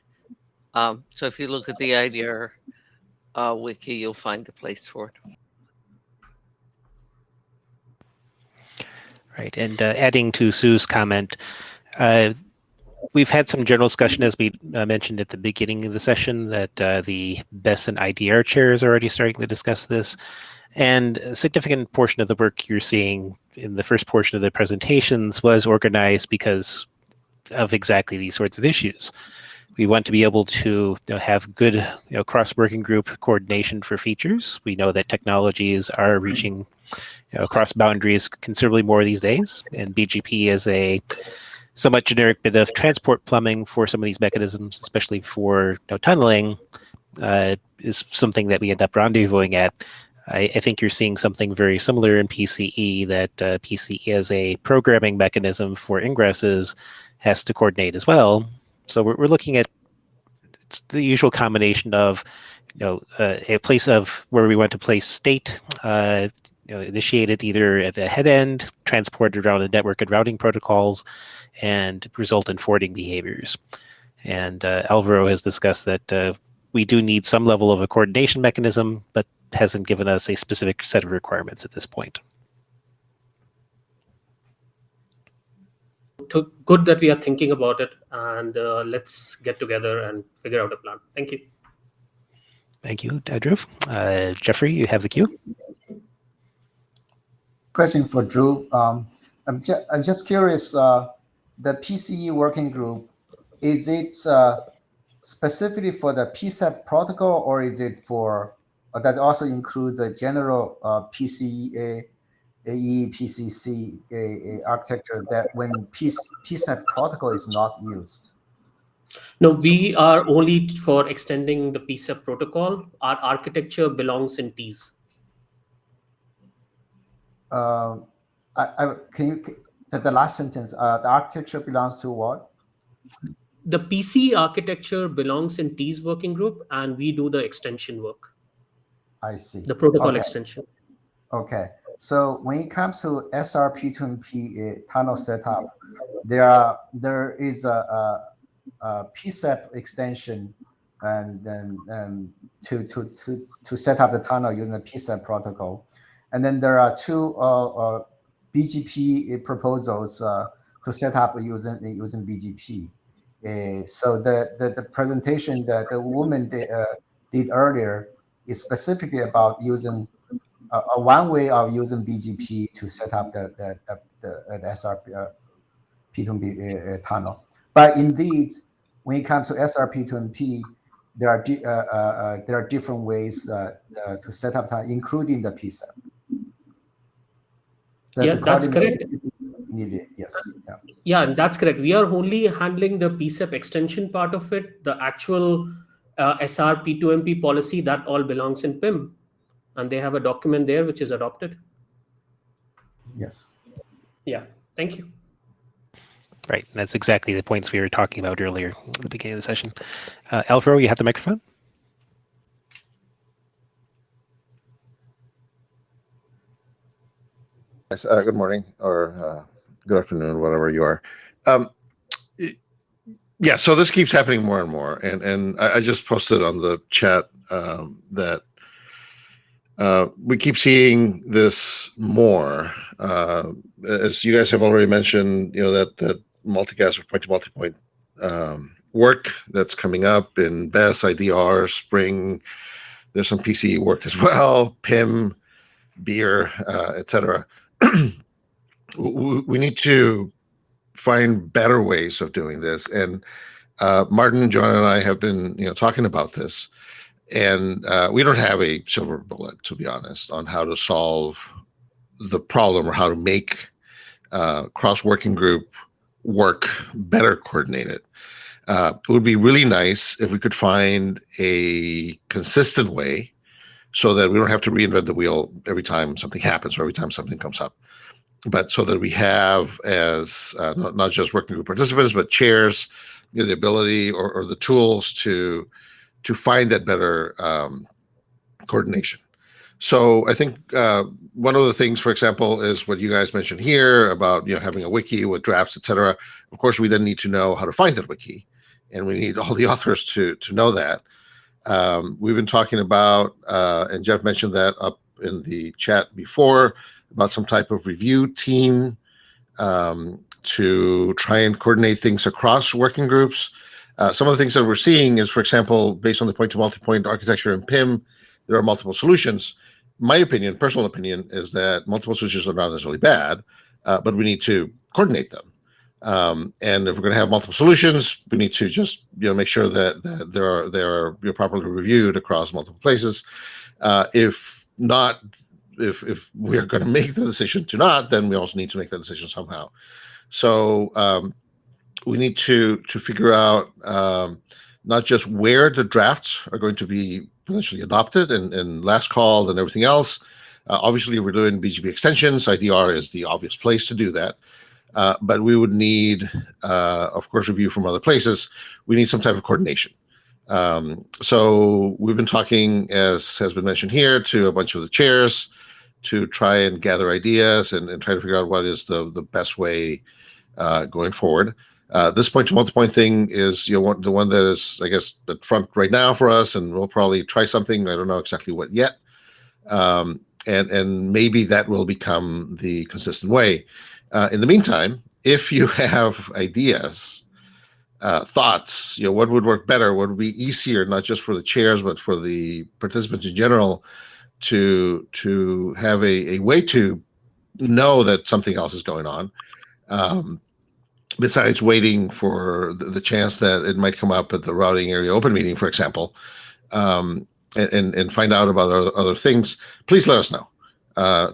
So if you look at the IDR wiki, you'll find a place for it. Right, and adding to Sue's comment, we've had some general discussion, as we mentioned at the beginning of the session, that the BES and IDR chairs are already starting to discuss this. And a significant portion of the work you're seeing in the first portion of the presentations was organized because of exactly these sorts of issues. We want to be able to have good cross-working group coordination for features. We know that technologies are reaching across boundaries considerably more these days, and BGP is a somewhat generic bit of transport plumbing for some of these mechanisms, especially for tunneling, is something that we end up rendezvousing at. I think you're seeing something very similar in PCE, that PCE as a programming mechanism for ingresses has to coordinate as well. So we're looking at the usual combination of a place of where we want to place state initiated either at the head end, transported around the network and routing protocols, and result in forwarding behaviors. And Alvaro has discussed that we do need some level of a coordination mechanism, but hasn't given us a specific set of requirements at this point. Good that we are thinking about it, and let's get together and figure out a plan. Thank you. Thank you, Drew. Jeffrey, you have the queue. Question for Drew. I'm just curious, the PCE working group, is it specifically for the PSAP protocol, or is it for, or does it also include the general PCE, AE, PCC architecture that when PSAP protocol is not used? No, we are only for extending the PSAP protocol. Our architecture belongs in TEAS. Can you, the last sentence, the architecture belongs to what? The PC architecture belongs in TEAS working group, and we do the extension work. I see. The protocol extension. Okay. So when it comes to SRP2MP tunnel setup, there is a PSAP extension, and then to set up the tunnel using the PSAP protocol, and then there are two Bgp proposals to set up using BGP. So the presentation that the woman did earlier is specifically about using one way of using BGP to set up the SRP2MP tunnel. But indeed, when it comes to SRP2MP, there are different ways to set up tunnel, including the PSAP. Yeah, that's correct. Needed, yes. Yeah, that's correct. We are only handling the PSAP extension part of it. The actual SRP2MP policy, that all belongs in PIM. And they have a document there which is adopted. Yes. Yeah, thank you. Right, and that's exactly the points we were talking about earlier at the beginning of the session. Alvaro, you have the microphone? Yes, good morning or good afternoon, whatever you are. Yeah, so this keeps happening more and more, and I just posted on the chat that we keep seeing this more. As you guys have already mentioned, that multicast or point-to-multipoint work that's coming up in BESS, IDR, Spring. There's some PCE work as well, PIM, beer, etc. We need to find better ways of doing this, and Martin, John, and I have been talking about this, and we don't have a silver bullet, to be honest, on how to solve the problem or how to make cross working group work better coordinated. It would be really nice if we could find a consistent way so that we don't have to reinvent the wheel every time something happens or every time something comes up, but so that we have, as not just working group participants, but chairs, the ability or the tools to find that better coordination. So I think one of the things, for example, is what you guys mentioned here about having a wiki with drafts, etc. Of course, we then need to know how to find that wiki, and we need all the authors to know that. We've been talking about, and Jeff mentioned that up in the chat before, about some type of review team to try and coordinate things across working groups. Some of the things that we're seeing is, for example, based on the point-to-multipoint architecture in PIM, there are multiple solutions. My opinion, personal opinion, is that multiple solutions are not necessarily bad, but we need to coordinate them. And if we're going to have multiple solutions, we need to just make sure that they are properly reviewed across multiple places. If not, if we are going to make the decision to not, then we also need to make that decision somehow. So we need to figure out not just where the drafts are going to be potentially adopted and last call and everything else. Obviously, we're doing Bgb extensions. IDR is the obvious place to do that. But we would need, of course, review from other places. We need some type of coordination. So we've been talking, as has been mentioned here, to a bunch of the chairs to try and gather ideas and try to figure out what is the best way going forward. This point-to-multipoint thing is the one that is, I guess, at front right now for us, and we'll probably try something. I don't know exactly what yet. And maybe that will become the consistent way. In the meantime, if you have ideas, thoughts, what would work better, what would be easier, not just for the chairs, but for the participants in general, to have a way to know that something else is going on, besides waiting for the chance that it might come up at the routing area open meeting, for example, and find out about other things, please let us know.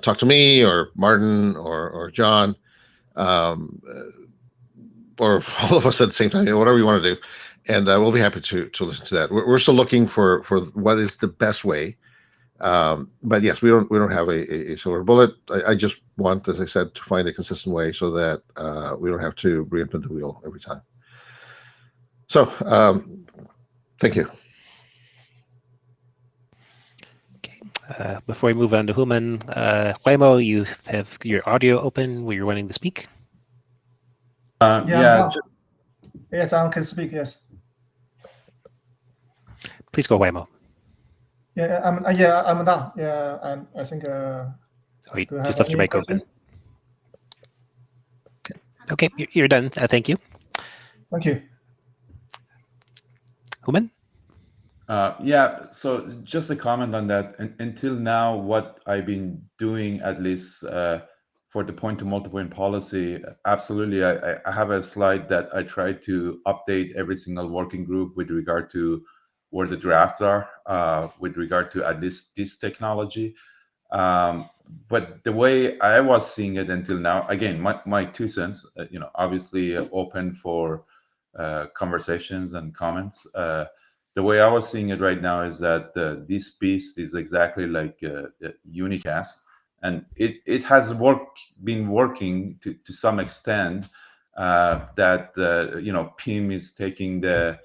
Talk to me or Martin or John, or all of us at the same time, whatever you want to do, and we'll be happy to listen to that. We're still looking for what is the best way, but yes, we don't have a silver bullet. I just want, as I said, to find a consistent way so that we don't have to reinvent the wheel every time. So thank you. Before we move on to Human, Huemo, you have your audio open where you're wanting to speak. Yes, I can speak. Yes. Please go, Huemo. Yeah, I'm done. Yeah, and I think. You just left your mic open. Okay, you're done. Thank you. Thank you. Human? Yeah, so just a comment on that. Until now, what I've been doing, at least for the point-to-multipoint policy, absolutely, I have a slide that I try to update every single working group with regard to where the drafts are, with regard to at least this technology. But the way I was seeing it until now, again, my 2 cents, obviously open for conversations and comments. The way I was seeing it right now is that this piece is exactly like unicast, and it has been working to some extent. That PIM is taking the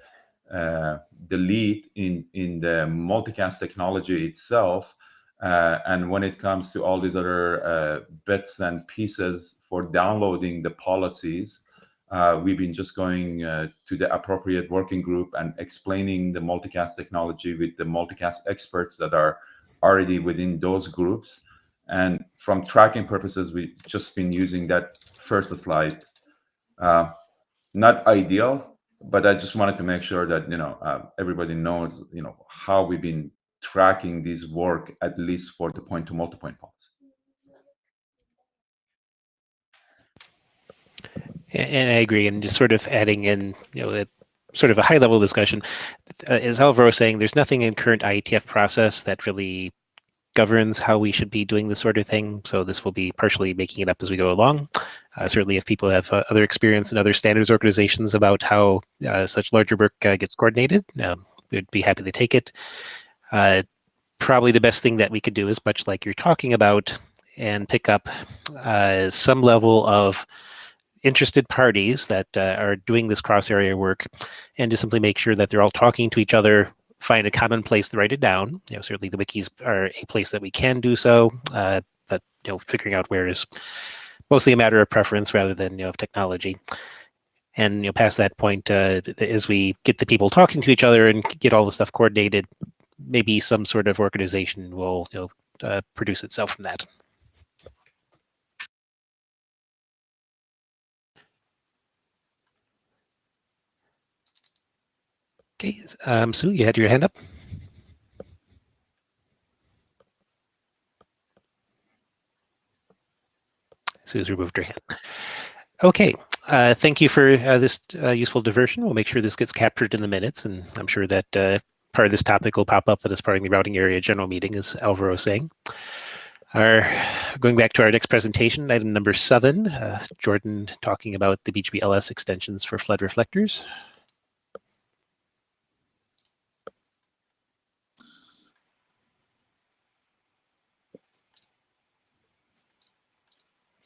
lead in the multicast technology itself, and when it comes to all these other bits and pieces for downloading the policies, we've been just going to the appropriate working group and explaining the multicast technology with the multicast experts that are already within those groups. And from tracking purposes, we've just been using that first slide. Not ideal, but I just wanted to make sure that everybody knows how we've been tracking this work, at least for the point-to-multipoint policy. And I agree, and just sort of adding in, sort of a high-level discussion, as Alvaro was saying, there's nothing in current IETF process that really governs how we should be doing this sort of thing. So this will be partially making it up as we go along. Certainly, if people have other experience in other standards organizations about how such larger work gets coordinated, we'd be happy to take it. Probably the best thing that we could do is, much like you're talking about, and pick up some level of interested parties that are doing this cross-area work, and to simply make sure that they're all talking to each other, find a common place to write it down. Certainly the wikis are a place that we can do so, but figuring out where is mostly a matter of preference rather than of technology. And past that point, as we get the people talking to each other and get all the stuff coordinated, maybe some sort of organization will produce itself from that. Okay, Sue, you had your hand up. Sue's removed her hand. Okay, thank you for this useful diversion. We'll make sure this gets captured in the minutes, and I'm sure that part of this topic will pop up as part of the routing area general meeting, as Alvaro was saying. Going back to our next presentation, item number 7, Jordan talking about the Bgp LS extensions for flood reflectors.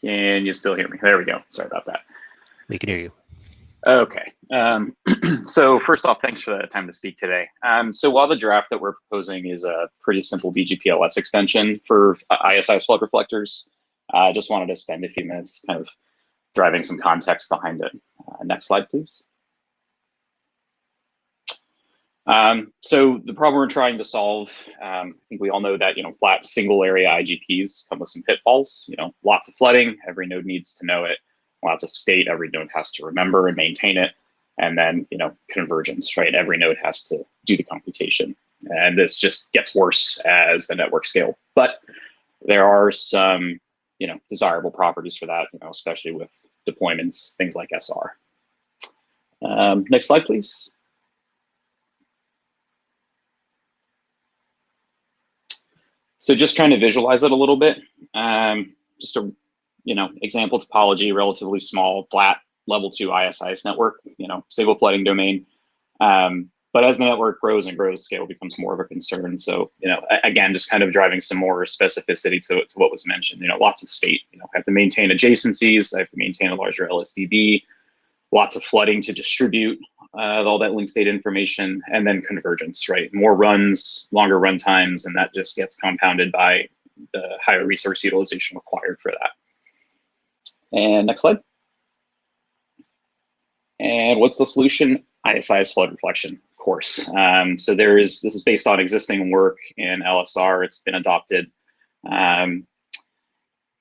Can you still hear me? There we go. Sorry about that. We can hear you. Okay. So first off, thanks for the time to speak today. So while the draft that we're proposing is a pretty simple Bgp LS extension for ISI's flood reflectors, I just wanted to spend a few minutes kind of driving some context behind it. Next slide, please. So the problem we're trying to solve, I think we all know that flat single area IGPs come with some pitfalls. Lots of flooding, every node needs to know it. Lots of state, every node has to remember and maintain it. And then convergence, right? Every node has to do the computation, and this just gets worse as the network scale. But there are some desirable properties for that, especially with deployments, things like SR. Next slide, please. So just trying to visualize it a little bit, just a example topology, relatively small, flat, level 2 ISIS network, stable flooding domain. But as the network grows and grows, scale becomes more of a concern. So, again, just kind of driving some more specificity to what was mentioned, lots of state, I have to maintain adjacencies, I have to maintain a larger LSDB, lots of flooding to distribute all that link state information, and then convergence, right? More runs, longer run times, and that just gets compounded by the higher resource utilization required for that. And next slide. And what's the solution? ISI's flood reflection, of course. So this is based on existing work in LSR. It's been adopted.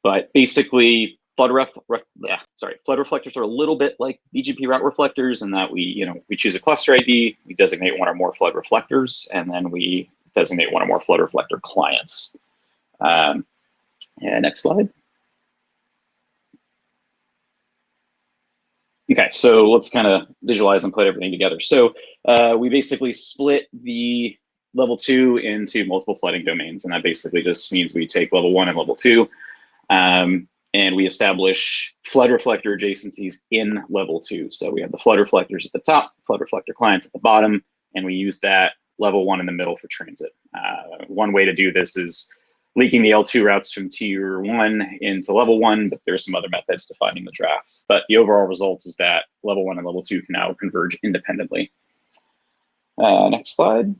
But basically, flood reflectors are a little bit like BGP route reflectors in that we choose a cluster ID, we designate one or more flood reflectors, and then we designate one or more flood reflector clients. And next slide. Okay, so let's kind of visualize and put everything together. So we basically split the level 2 into multiple flooding domains, and that basically just means we take level 1 and level 2, and we establish flood reflector adjacencies in level 2. So we have the flood reflectors at the top, flood reflector clients at the bottom, and we use that level 1 in the middle for transit. One way to do this is leaking the L2 routes from tier 1 into level 1, but there are some other methods to finding the drafts. But the overall result is that level 1 and level 2 can now converge independently. Next slide.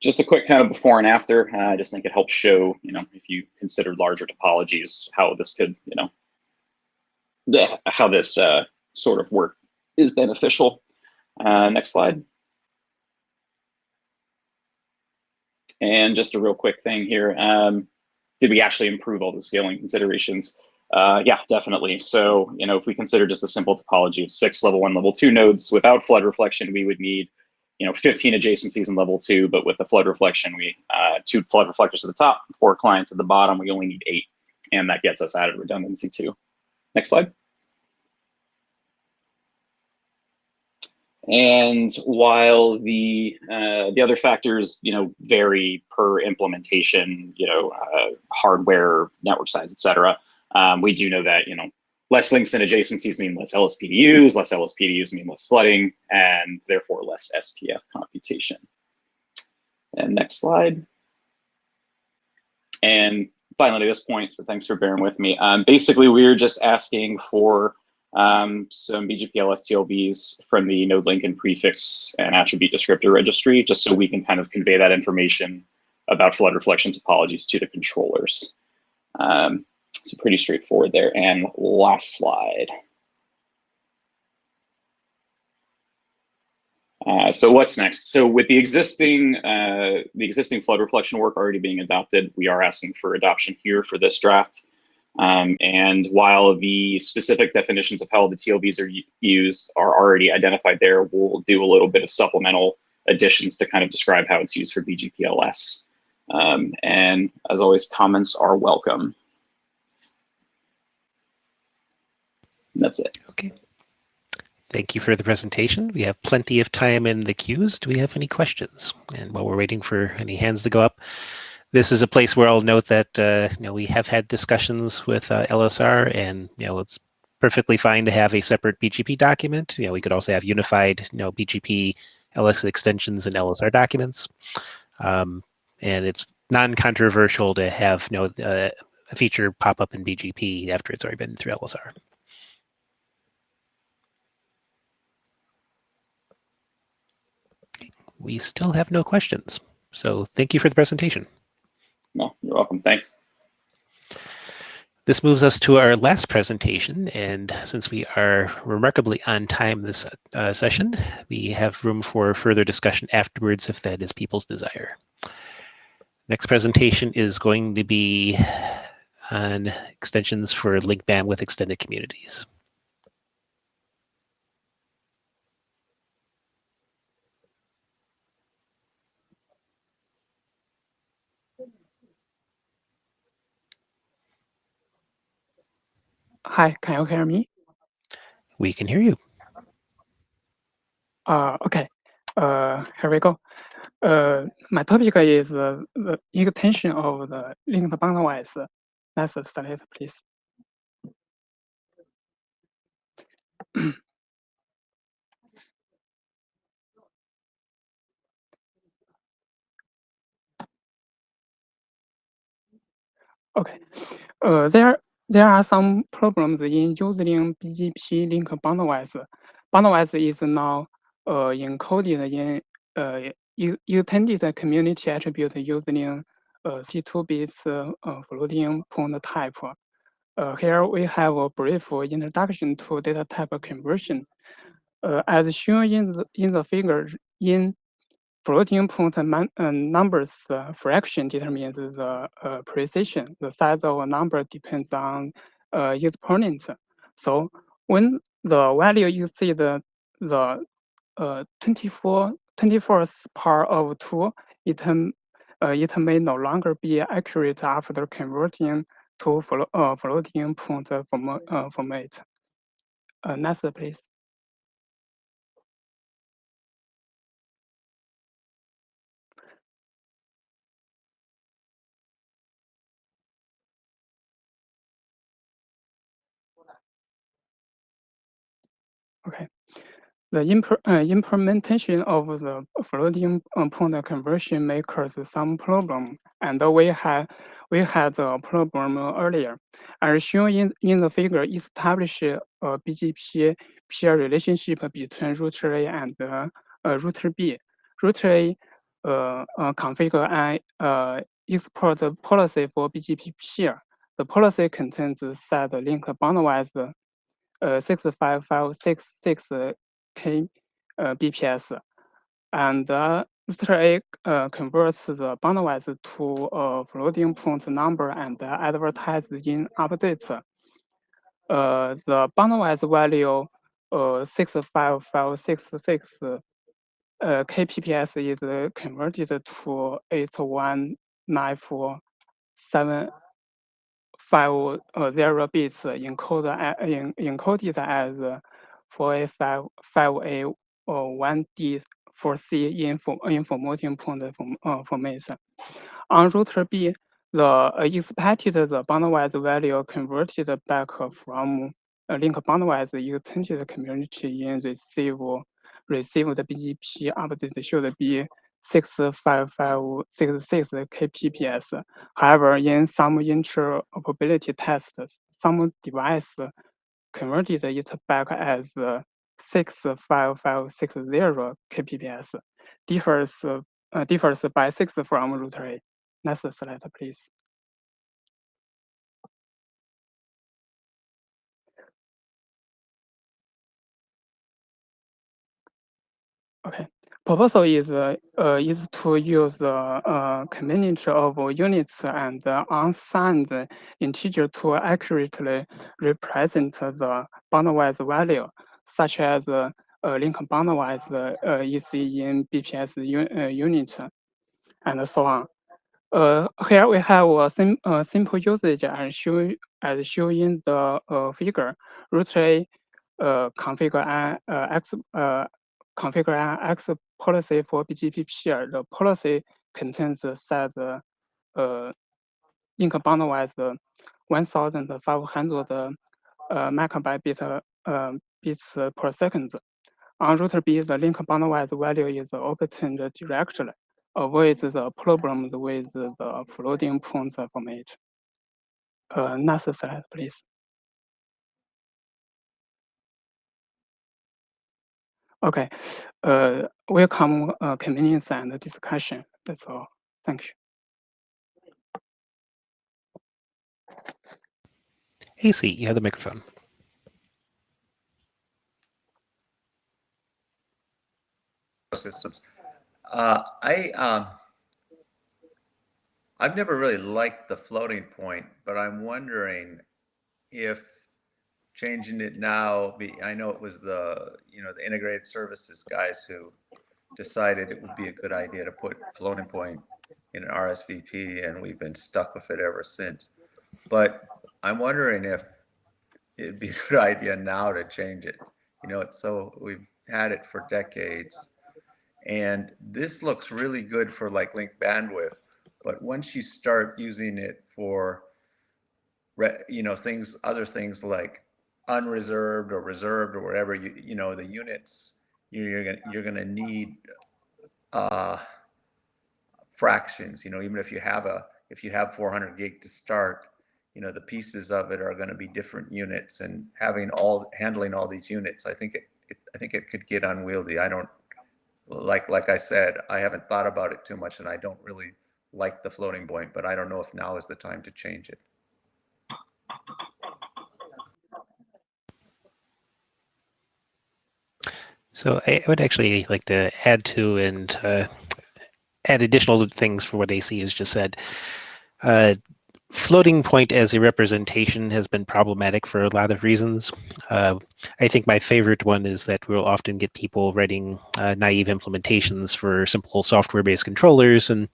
Just a quick kind of before and after. I just think it helps show, if you consider larger topologies, how this could, how this sort of work is beneficial. Next slide. And just a real quick thing here. Did we actually improve all the scaling considerations? Yeah, definitely. So, if we consider just a simple topology of 6 level 1, level 2 nodes without flood reflection, we would need 15 adjacencies in level 2, but with the flood reflection, 2 flood reflectors at the top, 4 clients at the bottom, we only need 8, and that gets us added redundancy too. Next slide. And while the other factors, vary per implementation, hardware, network size, et cetera, we do know that, less links and adjacencies mean less LSPDUs, less LSPDUs mean less flooding, and therefore less SPF computation. And next slide. And finally, to this point, so thanks for bearing with me. Basically, we're just asking for some Bgp LSTLVs from the node link and prefix and attribute descriptor registry, just so we can kind of convey that information about flood reflection topologies to the controllers. So pretty straightforward there. And last slide. So what's next? So with the existing flood reflection work already being adopted, we are asking for adoption here for this draft. And while the specific definitions of how the TLVs are used are already identified there, we'll do a little bit of supplemental additions to kind of describe how it's used for BGPLS. And as always, comments are welcome. And that's it. Okay. Thank you for the presentation. We have plenty of time in the queues. Do we have any questions? And while we're waiting for any hands to go up, this is a place where I'll note that we have had discussions with LSR, and it's perfectly fine to have a separate BGP document. We could also have unified BGP LS extensions and LSR documents, and it's non-controversial to have a feature pop up in BGP after it's already been through LSR. We still have no questions, so thank you for the presentation. No, you're welcome. Thanks. This moves us to our last presentation, and since we are remarkably on time this session, we have room for further discussion afterwards if that is people's desire. Next presentation is going to be on extensions for link bandwidth extended communities. Hi, can you hear me? We can hear you. Okay. Here we go. My topic is the extension of the linked bandwidth. Let's start, please. Okay. There are some problems in using BGP link bandwidth. Bandwidth is now encoded in intended community attribute using C2 bits floating point type. Here we have a brief introduction to data type conversion. As shown in the figure, in floating point numbers fraction determines the precision. The size of a number depends on exponent. So when the value exceeds the 24th power of 2, it may no longer be accurate after converting to floating point format. Next, please. Okay. The implementation of the floating point conversion may cause some problem, and we had the problem earlier. As shown in the figure, establish a Bgp peer relationship between router A and router B. Router A configure and export policy for Bgpsr. The policy contains set link boundwise 65566 kbps, and router A converts the boundwise to a floating point number and advertises in updates. The boundwise value 65566 kbps is converted to 8194750 bits encoded as 4A1D4C information point formation. On router B, the expected the boundwise value converted back from link boundwise extended community in received BGP update should be 65566 kbps. However, in some interoperability tests, some device converted it back as 65560 kbps, differs by 6 from router A. Next slide, please. Okay. Proposal is to use the combination of units and unsigned integer to accurately represent the boundwise value, such as link boundwise EC in BPS unit, and so on. Here we have a simple usage as shown in the figure. Root A configure an X policy for Bgpsr. The policy contains set link boundwise 1,500 megabyte bits per second. On router B, the link boundwise value is obtained directly, avoids the problems with the floating point format. Next slide, please. Okay, welcome convenience and discussion. That's all. Thank you. AC, you have the microphone. Systems. I've never really liked the floating point, but I'm wondering if changing it now, I know it was the integrated services guys who decided it would be a good idea to put floating point in an RSVP, and we've been stuck with it ever since. But I'm wondering if it'd be a good idea now to change it. We've had it for decades, and this looks really good for like link bandwidth. But once you start using it for other things like unreserved or reserved or whatever, the units you're gonna need fractions. Even if you have 400 gig to start, the pieces of it are going to be different units, and handling all these units, I think it could get unwieldy. I don't like I said, I haven't thought about it too much, and I don't really like the floating point, but I don't know if now is the time to change it. So I would actually like to add to and add additional things for what AC has just said. Floating point as a representation has been problematic for a lot of reasons. I think my favorite one is that we'll often get people writing naive implementations for simple software-based controllers, and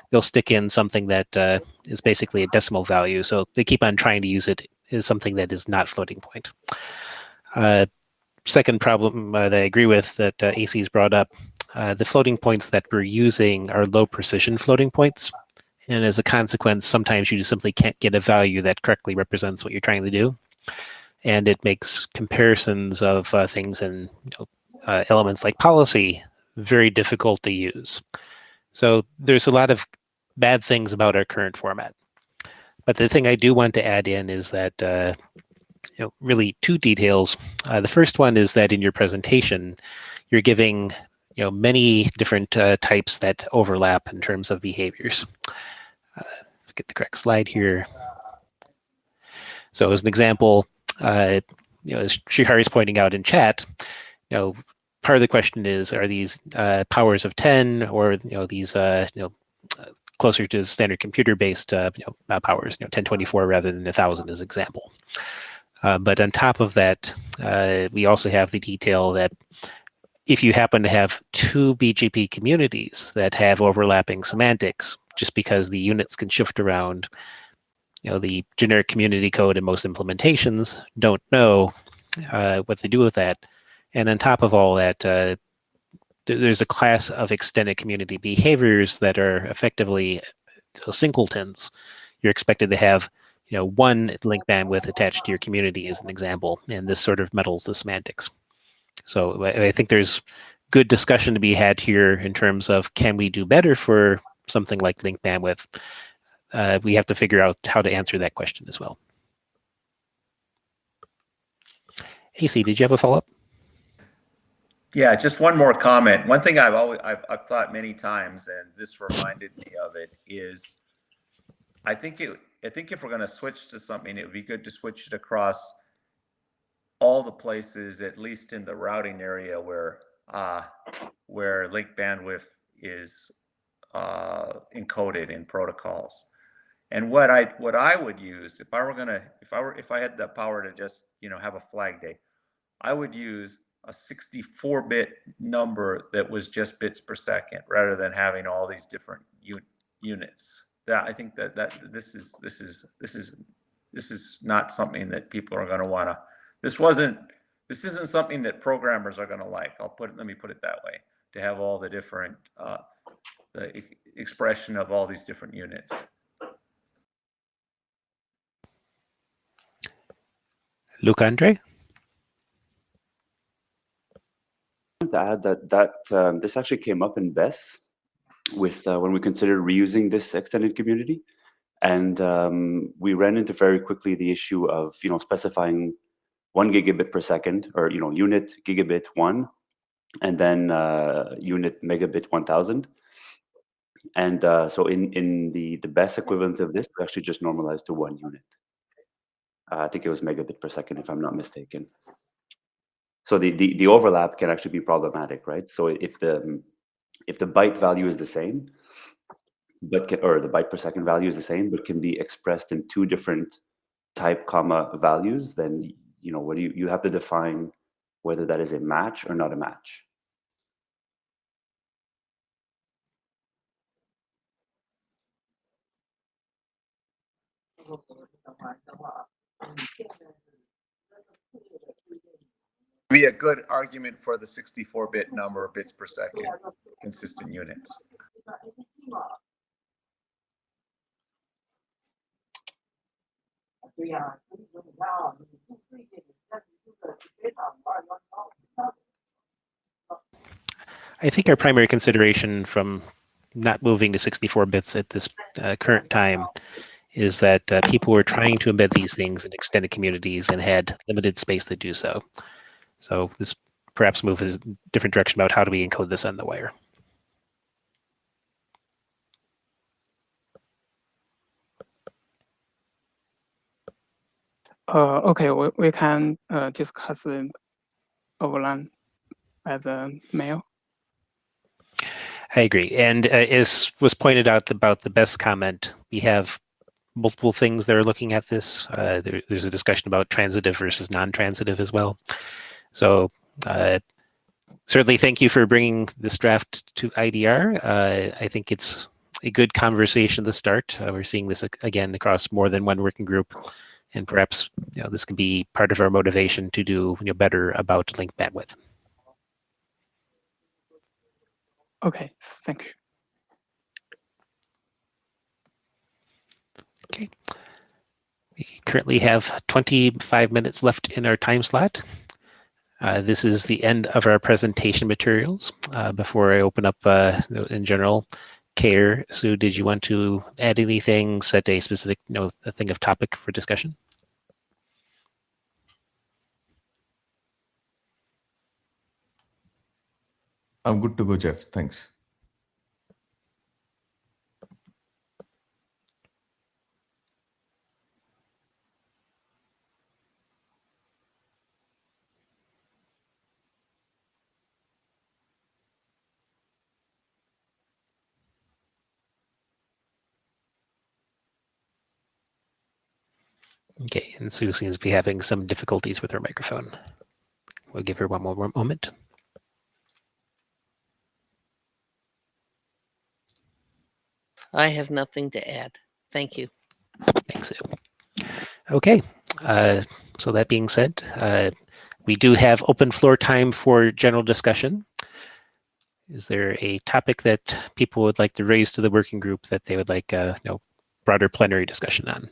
they'll stick in something that is basically a decimal value. So they keep on trying to use it as something that is not floating point. Second problem that I agree with that AC's brought up, the floating points that we're using are low precision floating points. And as a consequence, sometimes you just simply can't get a value that correctly represents what you're trying to do. And it makes comparisons of things in elements like policy very difficult to use. So there's a lot of bad things about our current format. But the thing I do want to add in is that really two details. The first one is that in your presentation, you're giving many different types that overlap in terms of behaviors. Get the correct slide here. So as an example, as Shrihari is pointing out in chat, part of the question is, are these powers of 10 or these closer to standard computer-based powers, 1024 rather than 1000 as example. But on top of that, we also have the detail that if you happen to have two BGP communities that have overlapping semantics, just because the units can shift around, the generic community code in most implementations don't know what to do with that. And on top of all that, there's a class of extended community behaviors that are effectively singletons. You're expected to have one link bandwidth attached to your community as an example, and this sort of muddles the semantics. So I think there's good discussion to be had here in terms of, can we do better for something like link bandwidth? We have to figure out how to answer that question as well. AC, did you have a follow-up? Yeah, just one more comment. One thing I've thought many times, and this reminded me of it, is I think if we're going to switch to something, it would be good to switch it across all the places, at least in the routing area where link bandwidth is encoded in protocols. And what I would use if I had the power to just have a flag day, I would use a 64-bit number that was just bits per second, rather than having all these different units. That I think that this is not something that people are going to want to. This isn't something that programmers are going to like. Let me put it that way. To have all the different the expression of all these different units. Luke Andre? To add that this actually came up in BESS with when we considered reusing this extended community, and we ran into very quickly the issue of specifying 1 gigabit per second, or unit gigabit 1, and then unit megabit 1000. And so in the BESS equivalent of this, we actually just normalized to 1 unit. I think it was megabit per second, if I'm not mistaken. So the overlap can actually be problematic, right? So if the byte value is the same, or the byte per second value is the same, but can be expressed in two different type comma values, then what you have to define whether that is a match or not a match. Be a good argument for the 64-bit number of bits per second, consistent units. I think our primary consideration from not moving to 64 bits at this current time is that people were trying to embed these things in extended communities and had limited space to do so. So this perhaps move is a different direction about how do we encode this on the wire. Okay, we can discuss the overland by the mail. I agree. And as was pointed out about the BESS comment, we have multiple things that are looking at this. There's a discussion about transitive versus non-transitive as well. So certainly thank you for bringing this draft to IDR. I think it's a good conversation to start. We're seeing this again across more than one working group, and perhaps this can be part of our motivation to do better about link bandwidth. Okay, thank you. Okay. We currently have 25 minutes left in our time slot. This is the end of our presentation materials. Before I open up in general, Care, Sue, did you want to add anything, set a specific a thing of topic for discussion? I'm good to go, Jeff. Thanks. Okay, and Sue seems to be having some difficulties with her microphone. We'll give her one more moment. I have nothing to add. Thank you. Thanks, Sue. Okay, so that being said, we do have open floor time for general discussion. Is there a topic that people would like to raise to the working group that they would like broader plenary discussion on?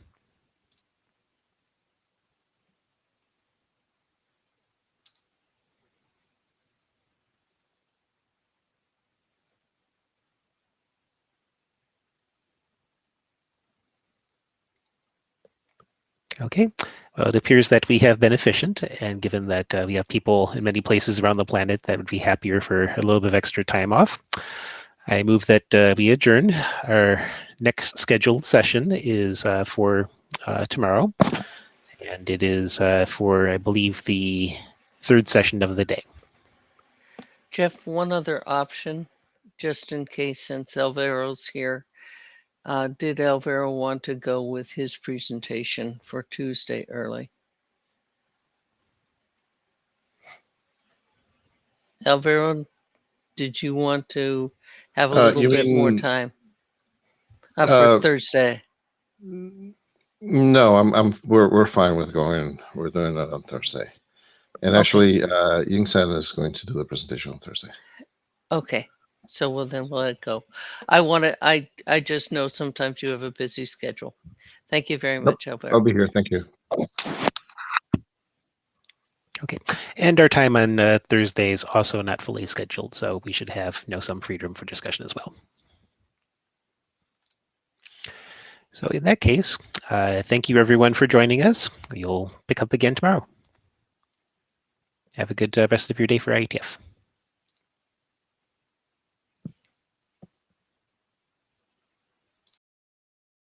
Okay, well, it appears that we have been efficient, and given that we have people in many places around the planet that would be happier for a little bit of extra time off, I move that we adjourn. Our next scheduled session is for tomorrow, and it is for, I believe, the third session of the day. Jeff, one other option, just in case, since Alvaro's here. Did Alvaro want to go with his presentation for Tuesday early? Alvaro, did you want to have a little bit more time for Thursday? No, we're fine with going. We're doing that on Thursday, and actually, Yingsan is going to do the presentation on Thursday. Okay, so well then we'll let it go. I just know sometimes you have a busy schedule. Thank you very much, Alvaro. I'll be here. Thank you. Okay, and our time on Thursday is also not fully scheduled, so we should have some freedom for discussion as well. So in that case, thank you everyone for joining us. We'll pick up again tomorrow. Have a good rest of your day for IETF.